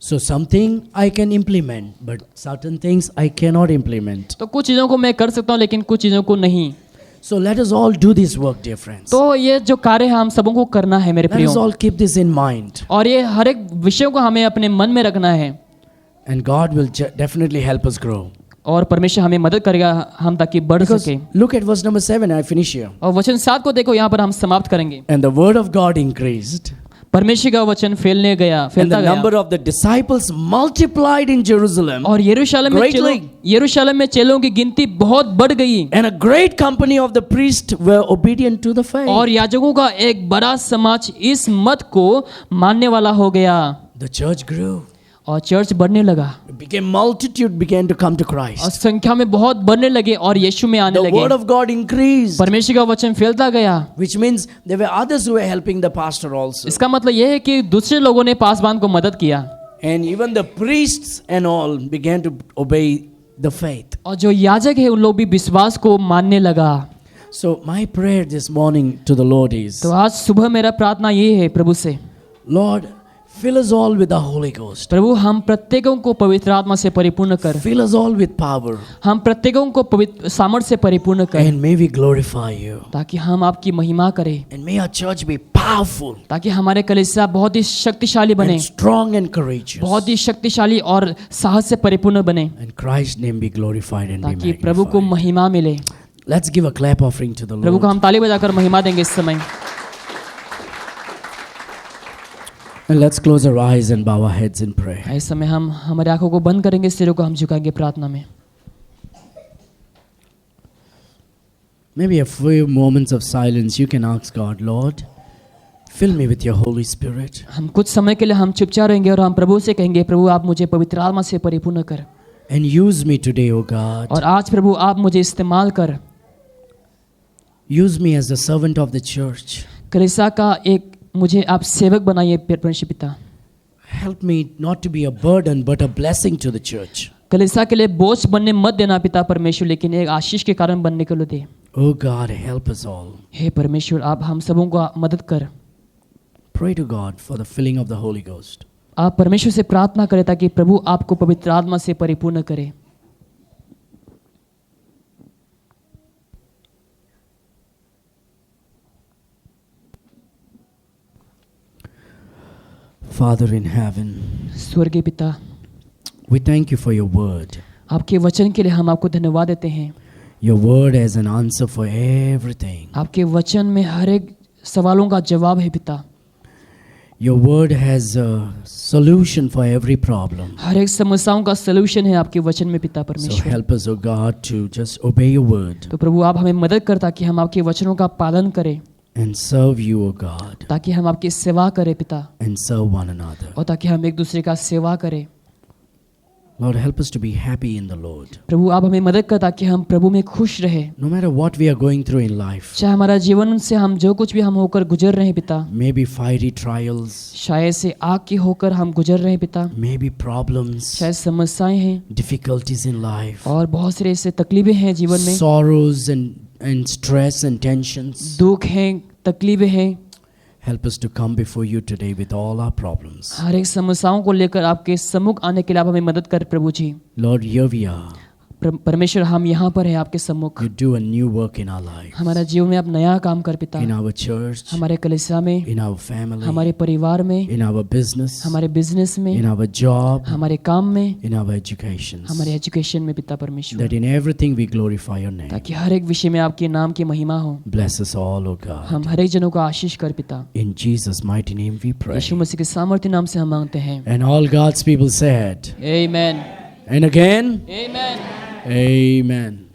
So something I can implement, but certain things I cannot implement. तो कुछ चीजों को मैं कर सकता हूँ लेकिन कुछ चीजों को नहीं। So let us all do this work, dear friends. तो ये जो कार्य है हम सबों को करना है मेरे Let us प्रियो, all keep this in mind. और ये हर एक विषय को हमें अपने मन में रखना है, And God will definitely help us grow. और परमेश्वर हमें मदद करेगा हम ताकि बढ़ Because सके। look at verse number 7, I finish here. और वचन 7 को देखो, यहाँ पर हम समाप्त करेंगे। And the word of God increased, परमेश्वर का वचन and फैलता the गया, number of the disciples multiplied in Jerusalem, और यरूशलेम में चेलों की गिनती बहुत बढ़ गई, and a great company of the priests were obedient to the faith. और याजकों का एक बड़ा समाज इस मत को मानने वाला हो गया, The church grew. और चर्च बढ़ने लगा, Multitude began to come to और Christ. संख्या में बहुत बढ़ने लगे और यीशु में आने The word लगे। of God increased, परमेश्वर का वचन फैलता गया। which means there were others who were helping the pastor also. इसका मतलब यह है कि दूसरे लोगों ने पासवान को मदद किया, And even the priests and all began to obey the faith. और जो याजक है उन लोग भी विश्वास को मानने लगा। So my prayer this morning to the Lord is, तो आज सुबह मेरा प्रार्थना ये है प्रभु से, Lord, fill us all with the Holy Ghost. प्रभु हम प्रत्येकों को पवित्र आत्मा से परिपूर्ण कर, Fill us all with power. हम प्रत्येकों को पवित्र सामर्थ्य से परिपूर्ण कर, And may we glorify you. ताकि हम आपकी महिमा करें, And may our church be powerful ताकि हमारे कलीसिया बहुत ही शक्तिशाली बने, and strong and courageous. बहुत ही शक्तिशाली और साहस से परिपूर्ण बने, And Christ's name be glorified and be ताकि प्रभु को magnified. महिमा मिले। Let's give a clap offering to the प्रभु को Lord. हम ताली बजाकर महिमा देंगे इस समय। And let's close our eyes and bow our heads in prayer. इस समय हम हमारी आंखों को बंद करेंगे, सिरों को हम झुकाएंगे प्रार्थना में। Maybe a few moments of silence you can ask God, Lord, fill me with your Holy Spirit. हम कुछ समय के लिए हम चुपचाप रहेंगे और हम प्रभु से कहेंगे, प्रभु आप मुझे पवित्र आत्मा से परिपूर्ण कर, And use me today, O God. और आज प्रभु आप मुझे इस्तेमाल कर, Use me as the servant of the church. कलीसिया का एक मुझे आप सेवक बनाइए परमेश्वर पिता। Help me not to be a burden but a blessing to the church. कलीसिया के लिए बोझ बनने मत देना पिता परमेश्वर, लेकिन एक आशीष के कारण बनने के लिए दे। Oh God, help us all. हे परमेश्वर, आप हम सबों को मदद कर। Pray to God for the filling of the Holy Ghost. आप परमेश्वर से प्रार्थना करें ताकि प्रभु आपको पवित्र आत्मा से परिपूर्ण करे। Father in heaven, स्वर्गीय पिता, we thank you for your word. आपके वचन के लिए हम आपको धन्यवाद देते हैं। Your word has an answer for everything. आपके वचन में हर एक सवालों का जवाब है पिता। Your word has a solution for every problem. हर एक समस्याओं का सलूशन है आपके वचन में पिता So परमेश्वर। help us, O God, to just obey your word तो प्रभु आप हमें मदद कर ताकि हम आपके वचनों का पालन करें, and serve you, O God, ताकि हम आपकी सेवा करें पिता, and serve one another. और ताकि हम एक दूसरे का सेवा करें। Lord, help us to be happy in the Lord. प्रभु आप हमें मदद कर ताकि हम प्रभु में खुश रहे। No matter what we are going through in life, चाहे हमारा जीवन से हम जो कुछ भी हम होकर गुजर रहे हैं पिता, maybe fiery trials, शायद से आग की होकर हम गुजर रहे हैं पिता, maybe problems, शायद समस्याएं हैं difficulties in life, और बहुत सारे ऐसे तकलीफें हैं जीवन में, sorrows and stress and tensions. दुख हैं, तकलीफें हैं। Help us to come before you today with all our problems. हर एक समस्याओं को लेकर आपके सम्मुख आने के लिए आप हमें मदद कर प्रभु जी। Lord, here we are. परमेश्वर हम यहाँ पर हैं आपके सम्मुख। You do a new work in our lives, हमारा जीवन में आप नया काम कर पिता, in our church, हमारे कलीसिया में, in our family, हमारे परिवार में, in our business, हमारे बिजनेस में, in our job, हमारे काम में, in our education. हमारे एजुकेशन में पिता परमेश्वर, That in everything we glorify your name. ताकि हर एक विषय में आपके नाम की महिमा हो। Bless us all, O God. हम हर एक जनों को आशीष कर पिता, In Jesus' mighty name we pray. यीशु मसीह के सामर्थ्य नाम से हम मांगते हैं। And all God's people said, आमीन, and again, आमीन। Amen.